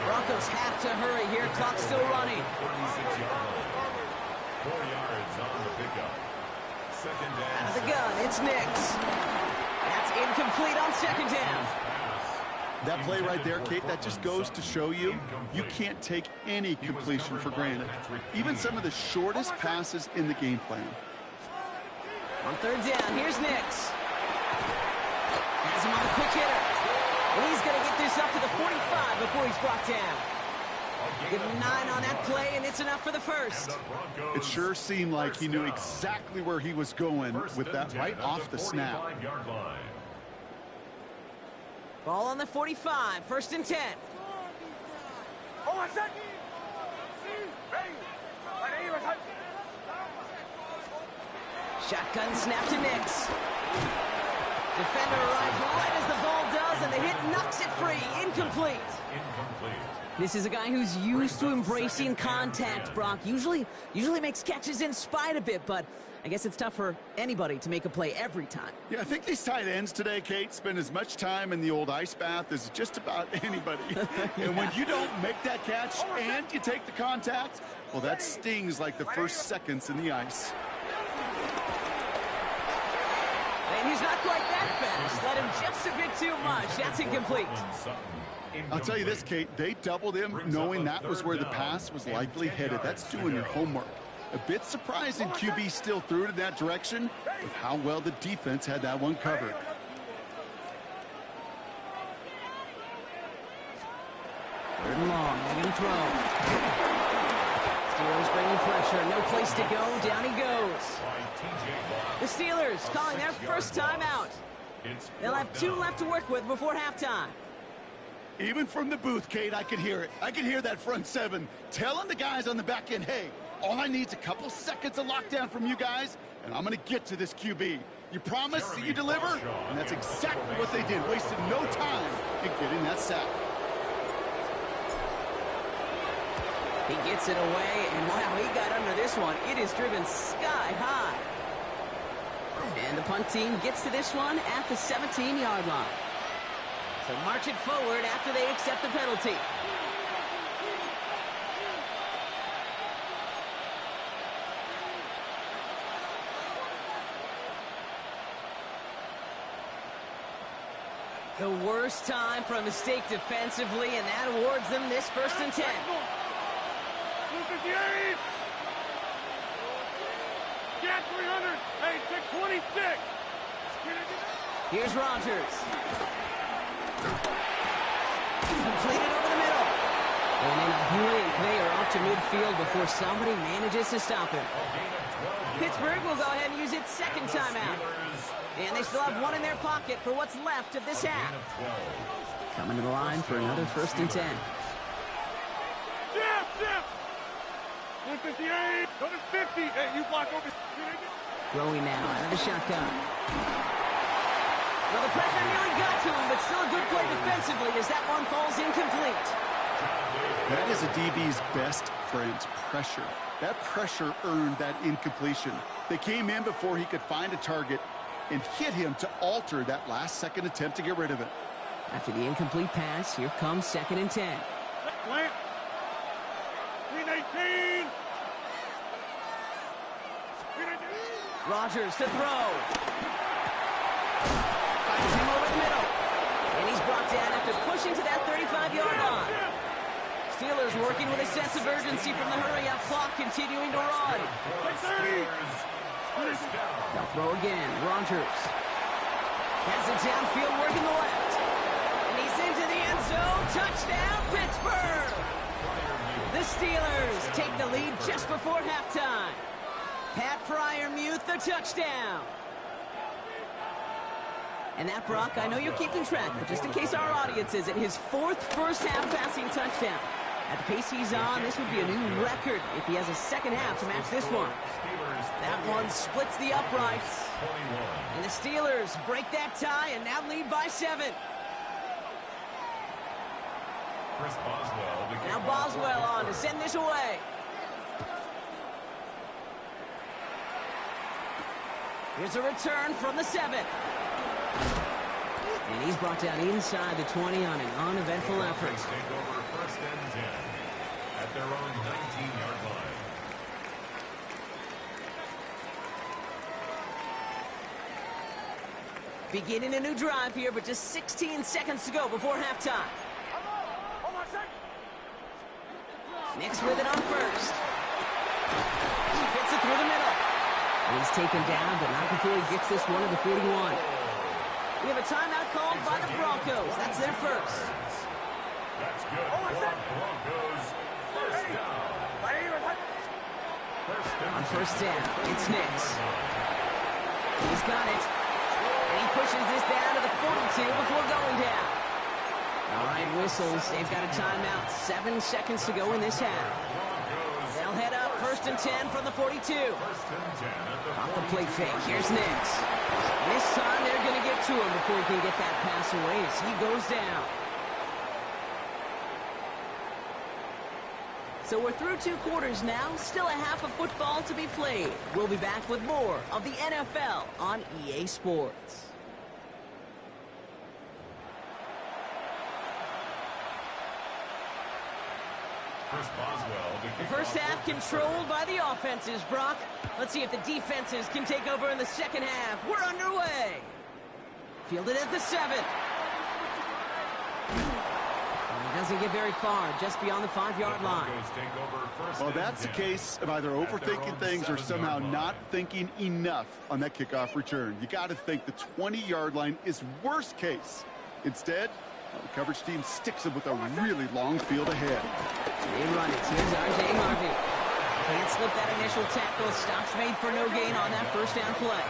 Broncos have to hurry here. Clock's still running. 36-yard line. 4 yards on the pickup. 2nd down. Out of the gun, it's Nix. That's incomplete on 2nd down. That play right there, Kate, that just goes to show you, you can't take any completion for granted. Even some of the shortest passes in the game plan. On 3rd down, here's Nix. Has him on the quick hitter. And he's going to get this up to the 45 before he's brought down. Give him 9 on that play, and it's enough for the 1st. It sure seemed like he knew exactly where he was going with that right off the snap. Ball on the 45, 1st and 10. Over set. Ready. Shotgun snap to Nix. Defender arrives right as the ball does, and the hit knocks it free. Incomplete. This is a guy who's used to embracing contact, Brock. Usually makes catches in spite of it, but I guess it's tough for anybody to make a play every time. Yeah, I think these tight ends today, Kate, spend as much time in the old ice bath as just about anybody. And when you don't make that catch and you take the contact, well, that stings like the first seconds in the ice. And he's not quite that fast. Let him just a bit too much. That's incomplete. I'll tell you this, Kate, they doubled him knowing that was where the pass was likely headed. That's doing your homework. A bit surprising QB still threw it in that direction with how well the defense had that one covered. Third and long. They're going to throw. Steelers bringing pressure. No place to go. Down he goes. The Steelers calling their first timeout. They'll have 2 left to work with before halftime. Even from the booth, Kate, I could hear it. I could hear that front 7 telling the guys on the back end, hey, all I need is a couple seconds of lockdown from you guys, and I'm going to get to this QB. You promise that you deliver? And that's exactly what they did. Wasted no time in getting that sack. He gets it away, and wow, he got under this one. It is driven sky high. And the punt team gets to this one at the 17-yard line. So march it forward after they accept the penalty. The worst time for a mistake defensively, and that awards them this 1st and 10. 258. Get 300. Hey, take 26. Here's Rodgers. Completed over the middle. And in a blink, they are off to midfield before somebody manages to stop him. Pittsburgh will go ahead and use its 2nd timeout. And they still have 1 in their pocket for what's left of this half. Coming to the line for another 1st and 10. Jeff! 158. 150. Hey, you block over. Throwing now out of the shotgun. Well, the pressure nearly got to him, but still a good play defensively as that one falls incomplete. That is a DB's best friend, pressure. That pressure earned that incompletion. They came in before he could find a target and hit him to alter that last-second attempt to get rid of it. After the incomplete pass, here comes 2nd and 10. Plant. 319. Rodgers to throw. Finds him over the middle. And he's brought down after pushing to that 35-yard line. Steelers working with a sense of urgency from the hurry-up clock, continuing to run. 30. They'll throw again. Rodgers has it downfield, working the left. And he's into the end zone. Touchdown, Pittsburgh! The Steelers take the lead just before halftime. Pat Freiermuth, the touchdown. And that, Brock, I know you're keeping track, but just in case our audience isn't, his 4th first-half passing touchdown. At the pace he's on, this would be a new record if he has a 2nd half to match this one. That one splits the uprights. And the Steelers break that tie and now lead by 7. Now Boswell on to send this away. Here's a return from the 7. And he's brought down inside the 20 on an uneventful effort. Take over 1st and 10 at their own 19-yard line. Beginning a new drive here, but just 16 seconds to go before halftime. Nix with it on 1st. He fits it through the middle. And he's taken down, but not before he gets this one to the 41. We have a timeout called by the Broncos. That's their 1st. That's good. Broncos. First down. On 1st down, it's Nix. He's got it. And he pushes this down to the 42 before going down. All right, whistles. They've got a timeout. 7 seconds to go in this half. They'll head up 1st and 10 from the 42. Off the play fake. Here's Nix. This time they're going to get to him before he can get that pass away as he goes down. So we're through 2 quarters now. Still a half of football to be played. We'll be back with more of the NFL on EA Sports. The first half controlled by the offenses, Brock. Let's see if the defenses can take over in the 2nd half. We're underway. Fielded at the 7. And he doesn't get very far, just beyond the 5-yard line. Well, that's a case of either overthinking things or somehow not thinking enough on that kickoff return. You got to think the 20-yard line is worst case. Instead, The coverage team sticks him with a really long field ahead. They run it. Here's R.J. Marvey. Can't slip that initial tackle. Stops made for no gain on that first down play.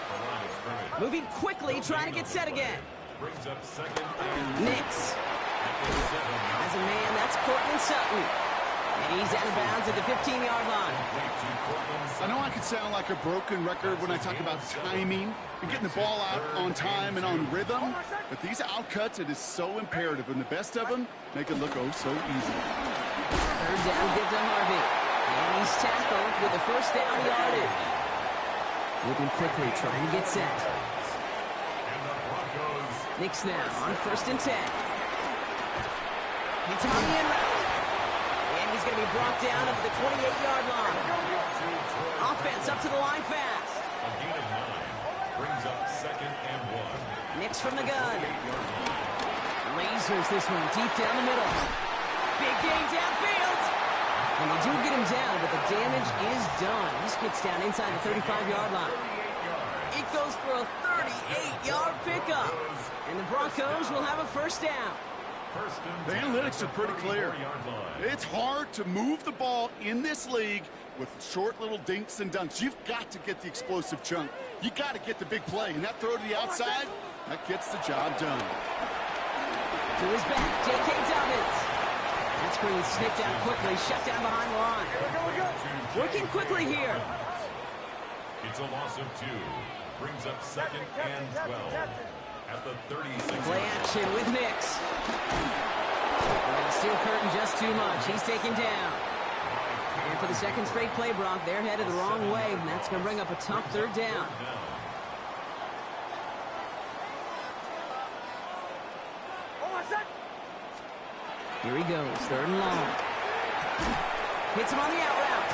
Moving quickly, trying to get set again. Nix has a man. That's Cortland Sutton. And he's out of bounds at the 15-yard line. I know I can sound like a broken record when I talk about timing and getting the ball out on time and on rhythm, but these outcuts, it is so imperative, and the best of them make it look oh so easy. Third down, give to Harvey. And he's tackled with the first down yardage. Moving quickly, trying to get set. Nix now on 1st and 10. Hits him on the end route. And he's going to be brought down at the 28-yard line. Offense up to the line fast. A gain of 9 brings up 2nd and 1. Nix from the gun. Lasers this one deep down the middle. Big gain downfield. And they do get him down, but the damage is done. He gets down inside the 35-yard line. It goes for a 38-yard pickup. And the Broncos will have a first down. The analytics are pretty clear. It's hard to move the ball in this league with short little dinks and dunks. You've got to get the explosive chunk. You got to get the big play. And that throw to the outside, that gets the job done. To his back, J.K. Dobbins. That screen sniffed out quickly, shut down behind the line. Working quickly here. It's a loss of 2. Brings up 2nd and 12. At the 36. Play action with Nix. Going to steal Curtin just too much. He's taken down. And for the second straight play, Brock, they're headed the wrong way, and that's going to bring up a tough third down. Here he goes, 3rd and long. Hits him on the out route.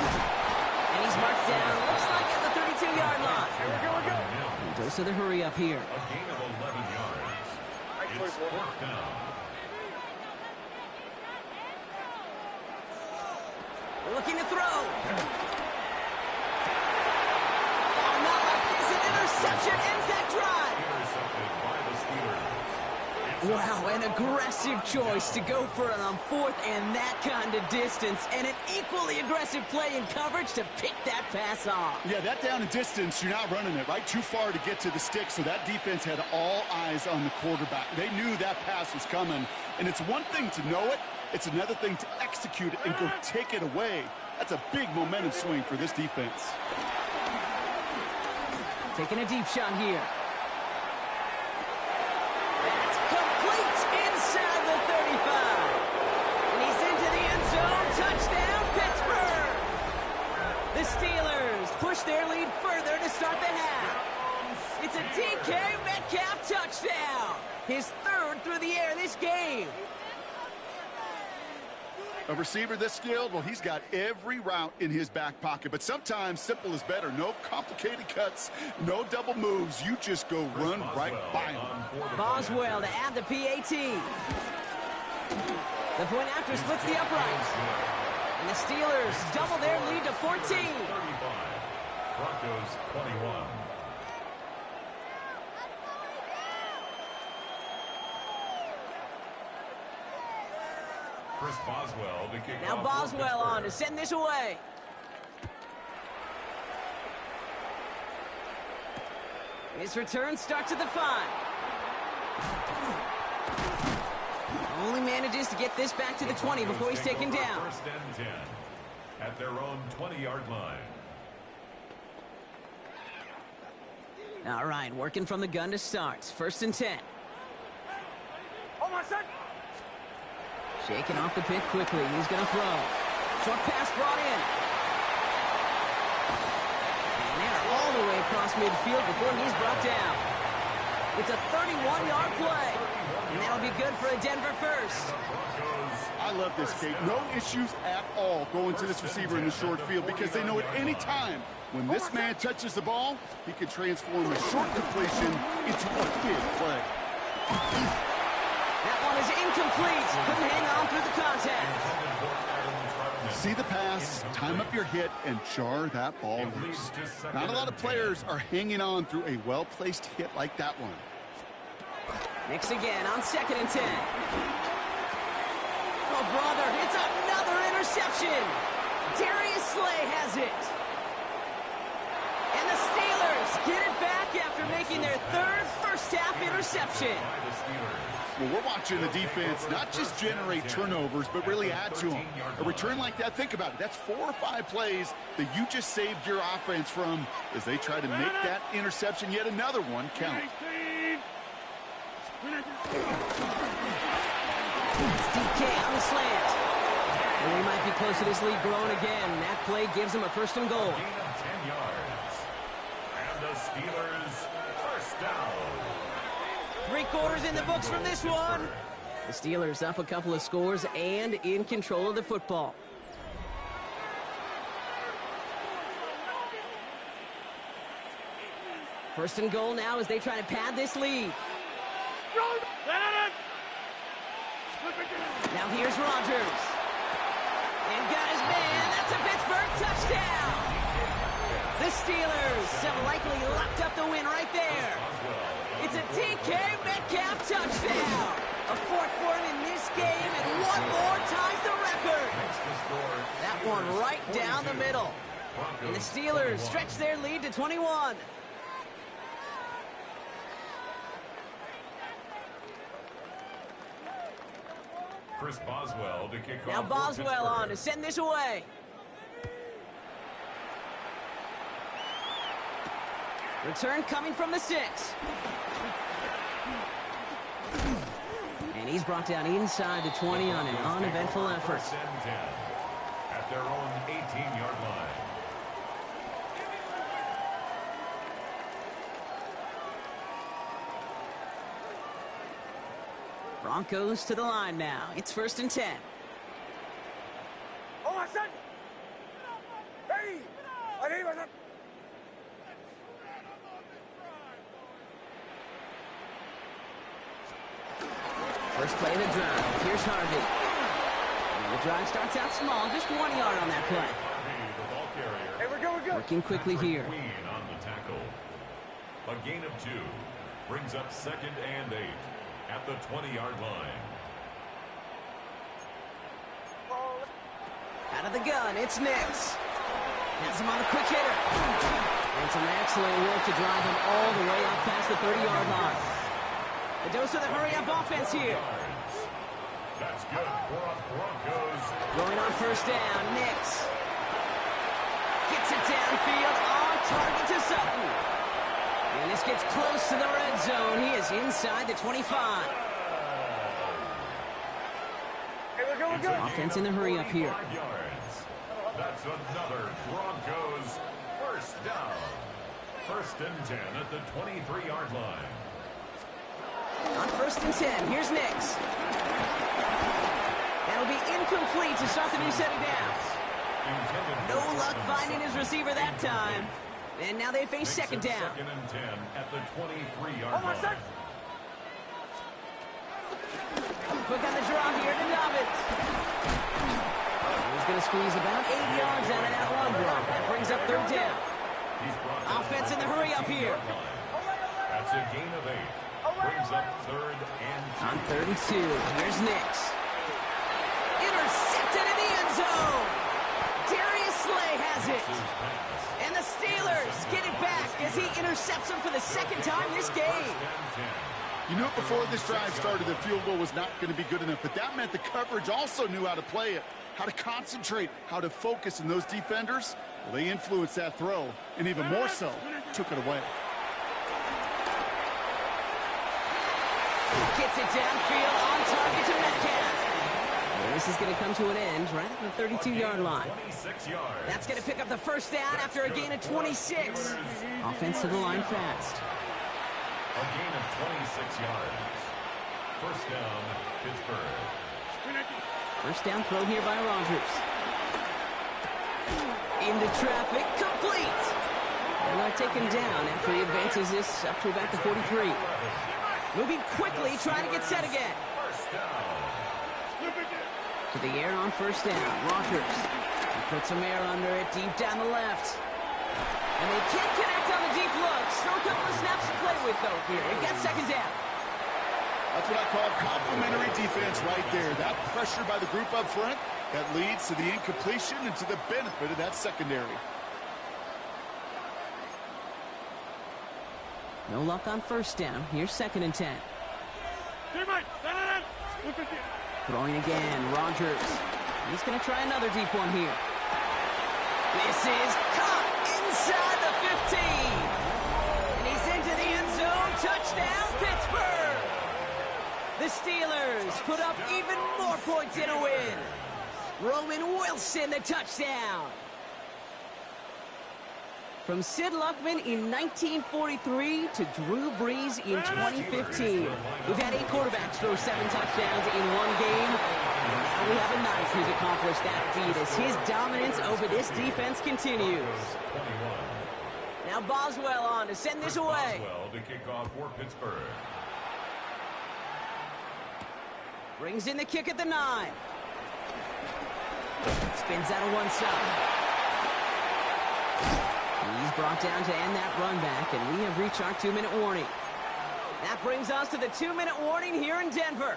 And he's marked down, looks like at the 32-yard line. He goes to the hurry up here. A gain of 11 yards. It's 4th down. Looking to throw. Oh, not like this. An interception ends that drive. Intercepted by the Steelers. Wow, an aggressive choice to go for it on 4th and that kind of distance. And an equally aggressive play in coverage to pick that pass off. Yeah, that down and distance, you're not running it, right? Too far to get to the stick, so that defense had all eyes on the quarterback. They knew that pass was coming, and it's one thing to know it, it's another thing to execute it and go take it away. That's a big momentum swing for this defense. Taking a deep shot here. That's complete inside the 35. And he's into the end zone. Touchdown, Pittsburgh. The Steelers push their lead further to start the half. It's a DK Metcalf touchdown. His 3rd through the air this game. A receiver this skilled, well, he's got every route in his back pocket. But sometimes simple is better. No complicated cuts, no double moves. You just go run right by him. Boswell to add the PAT. The point after splits the uprights. And the Steelers double their lead to 14. 35. Broncos 21. Chris Boswell to kick Now off Boswell on to send this away. His return starts at the 5. Only manages to get this back to the 20 before he's taken down. 1st and 10 at their own 20-yard line. All right, working from the gun to start. 1st and 10. Shaking off the pick quickly. He's going to throw. Short pass brought in. And they're all the way across midfield before he's brought down. It's a 31-yard play. And that'll be good for a Denver first. I love this, Kate. No issues at all going to this receiver in the short field because they know at any time when this man touches the ball, he can transform a short completion into a big play. That one is incomplete. Couldn't hang on through the contact. See the pass, time up your hit, and jar that ball loose. Not a lot of players are hanging on through a well-placed hit like that one. Nix again on 2nd and 10. Oh, brother, it's another interception. Darius Slay has it. And the Steelers get it back after making their third first-half interception. Well, we're watching the defense not just generate turnovers, but really add to them. A return like that, think about it. That's 4 or 5 plays that you just saved your offense from as they try to make that interception, yet another one, count. It's DK on the slant. And they might be close to this lead growing again. That play gives them a 1st and goal. Gain of 10 yards. And the Steelers first down. 3 quarters in the books from this one. The Steelers up a couple of scores and in control of the football. First and goal now as they try to pad this lead. Now here's Rodgers. And got his man. That's a Pittsburgh touchdown. The Steelers have likely locked up the win right there. It's a DK Metcalf touchdown. A 4th for him in this game, and one more ties the record. That one right down the middle. And the Steelers stretch their lead to 21. Chris Boswell to kick off. Now Boswell on to send this away. Return coming from the 6. And he's brought down inside the 20 on an uneventful effort. 1st and 10 at their own 18-yard line. Broncos to the line now. It's 1st and 10. First play of the drive. Here's Harvey. And the drive starts out small, just 1 yard on that play. Hey, we're good. Working quickly here. Queen on the tackle. A gain of 2 brings up 2nd and 8 at the 20-yard line. Out of the gun, it's Nix. Has him on the quick hitter. And some excellent work to drive him all the way up past the 30-yard line. A dose of the hurry-up offense here. That's good for us Broncos. Going on 1st down, Nix. Gets it downfield, on target to Sutton. And this gets close to the red zone. He is inside the 25. Offense in the hurry-up here. That's another Broncos first down. 1st and 10 at the 23-yard line. On 1st and 10, here's Nix. That'll be incomplete to start the new set of downs. No luck finding his receiver that time. And now they face 2nd down. 2nd and 10 at the 23-yard line. Quick on the draw here to Dobbins. He's going to squeeze about 8 yards out of that run block. That brings up 3rd down. Offense in the hurry-up here. That's a gain of 8. Brings up 3rd and 2. On 3rd and 2, here's Nix. Intercepted in the end zone. Darius Slay has it. And the Steelers get it back as he intercepts him for the 2nd time this game. You knew before this drive started the field goal was not going to be good enough, but that meant the coverage also knew how to play it, how to concentrate, how to focus, and those defenders, well, they influenced that throw, and even more so, took it away. Gets it downfield on target to Metcalf. And this is going to come to an end right at the 32-yard line. 26 yards. That's going to pick up the 1st down after a gain of 26. Offense to the line fast. A gain of 26 yards. 1st down, Pittsburgh. 1st down throw here by Rodgers. Into traffic, complete. And they're taken down after he advances this up to about the 43. Moving quickly, trying to get set again. To the air on 1st down, Rodgers. He puts some air under it, deep down the left. And they can't connect on the deep look. Still a couple of snaps to play with, though, here. It gets 2nd down. That's what I call complementary defense right there. That pressure by the group up front, that leads to the incompletion and to the benefit of that secondary. No luck on first down. Here's 2nd and 10. Throwing again, Rodgers. He's going to try another deep one here. This is caught inside the 15. And he's into the end zone. Touchdown, Pittsburgh. The Steelers put up even more points in a win. Roman Wilson, the touchdown. From Sid Luckman in 1943 to Drew Brees in 2015. We've had 8 quarterbacks throw 7 touchdowns in one game. And now we have a 9th who's accomplished that feat as his dominance over this defense continues. Now Boswell on to send this away. Boswell to kick off for Pittsburgh. Brings in the kick at the 9. Spins out of one side. He's brought down to end that run back, and we have reached our 2-minute warning. That brings us to the 2-minute warning here in Denver.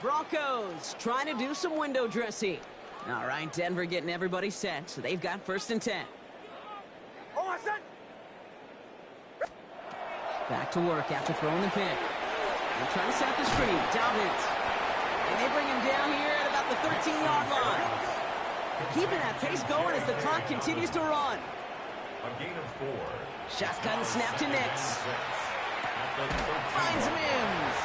Broncos trying to do some window dressing. All right, Denver getting everybody set, so they've got 1st and 10. Back to work after throwing the pick. They're trying to set up the screen. Dobbins. And they bring him down here at about the 13-yard line. Keeping that pace going as the clock continues to run. A gain of 4. Shotgun snap to Nix. Finds Mims.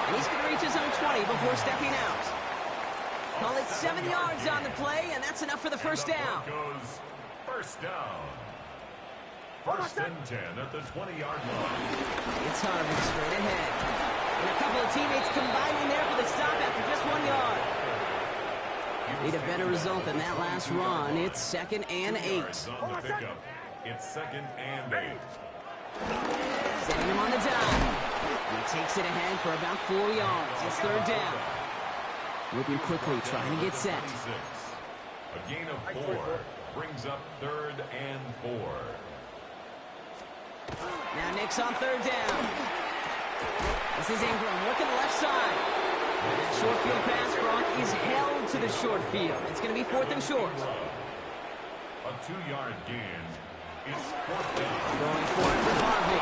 And he's going to reach his own 20 before stepping out. Call it 7 yards on the play, and that's enough for the first down. Goes first down. 1st and 10 at the 20-yard line. It's Harvey straight ahead. And a couple of teammates combining there for the stop after just 1 yard. Need a better result than that last run. It's 2nd and 8. On the pickup. It's 2nd and 8. Setting him on the dive. He takes it ahead for about 4 yards. It's 3rd down. Moving quickly, trying to get set. A gain of 4 brings up 3rd and 4. Now Nix on 3rd down. This is Ingram working the left side. That short field pass, Gronk, is held to the short field. It's going to be 4th and short. A 2-yard gain is 4th down. Going for it with Harvey.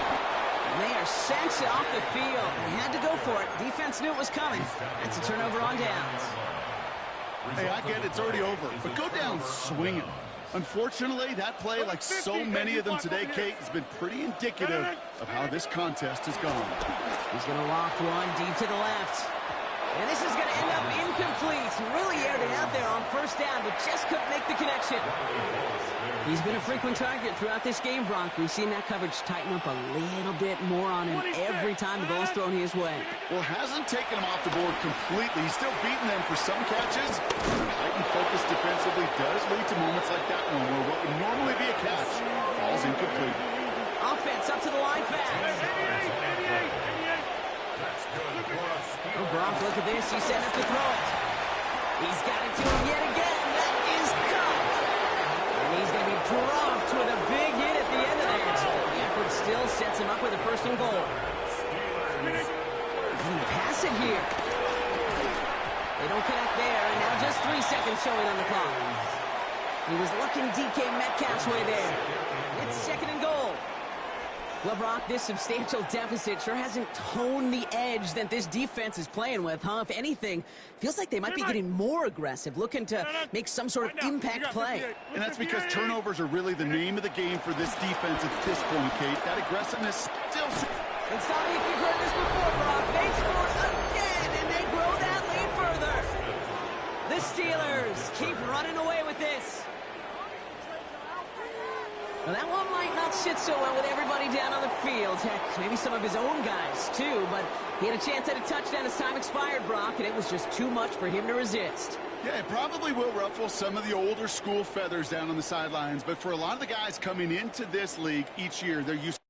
And they are sent off the field. They had to go for it. Defense knew it was coming. That's a turnover on downs. Hey, I get it. It's already over. But go down swinging. Unfortunately, that play, like so many of them today, Kate, has been pretty indicative of how this contest has gone. He's going to loft one deep to the left. And this is going to end up incomplete. Really aired it out there on 1st down, but just couldn't make the connection. He's been a frequent target throughout this game, Bronk. We've seen that coverage tighten up a little bit more on him every time the ball's thrown his way. Well, hasn't taken him off the board completely. He's still beating them for some catches. Heightened focus defensively does lead to moments like that one where what would normally be a catch falls incomplete. Offense up to the line fast. Oh, Bronk, look at this. He's set up to throw it. He's got it to him yet again. That is caught. And he's going to be dropped with a big hit at the end of that. The effort still sets him up with a 1st and goal. And pass it here. They don't connect there, and now just 3 seconds showing on the clock. He was looking DK Metcalf's way there. It's 2nd and goal. Well, Brock, this substantial deficit sure hasn't toned the edge that this defense is playing with, huh? If anything, feels like they might be getting more aggressive, looking to make some sort of impact play. And that's because turnovers are really the name of the game for this defense at this point, Kate. That aggressiveness still... And stop me if you've heard this before, Brock. They scored again, and they grow that lead further. The Steelers keep running away with this. Well, that one might not sit so well with everybody down on the field. Heck, maybe some of his own guys, too. But he had a chance at a touchdown as time expired, Brock, and it was just too much for him to resist. Yeah, it probably will ruffle some of the older school feathers down on the sidelines. But for a lot of the guys coming into this league each year, they're used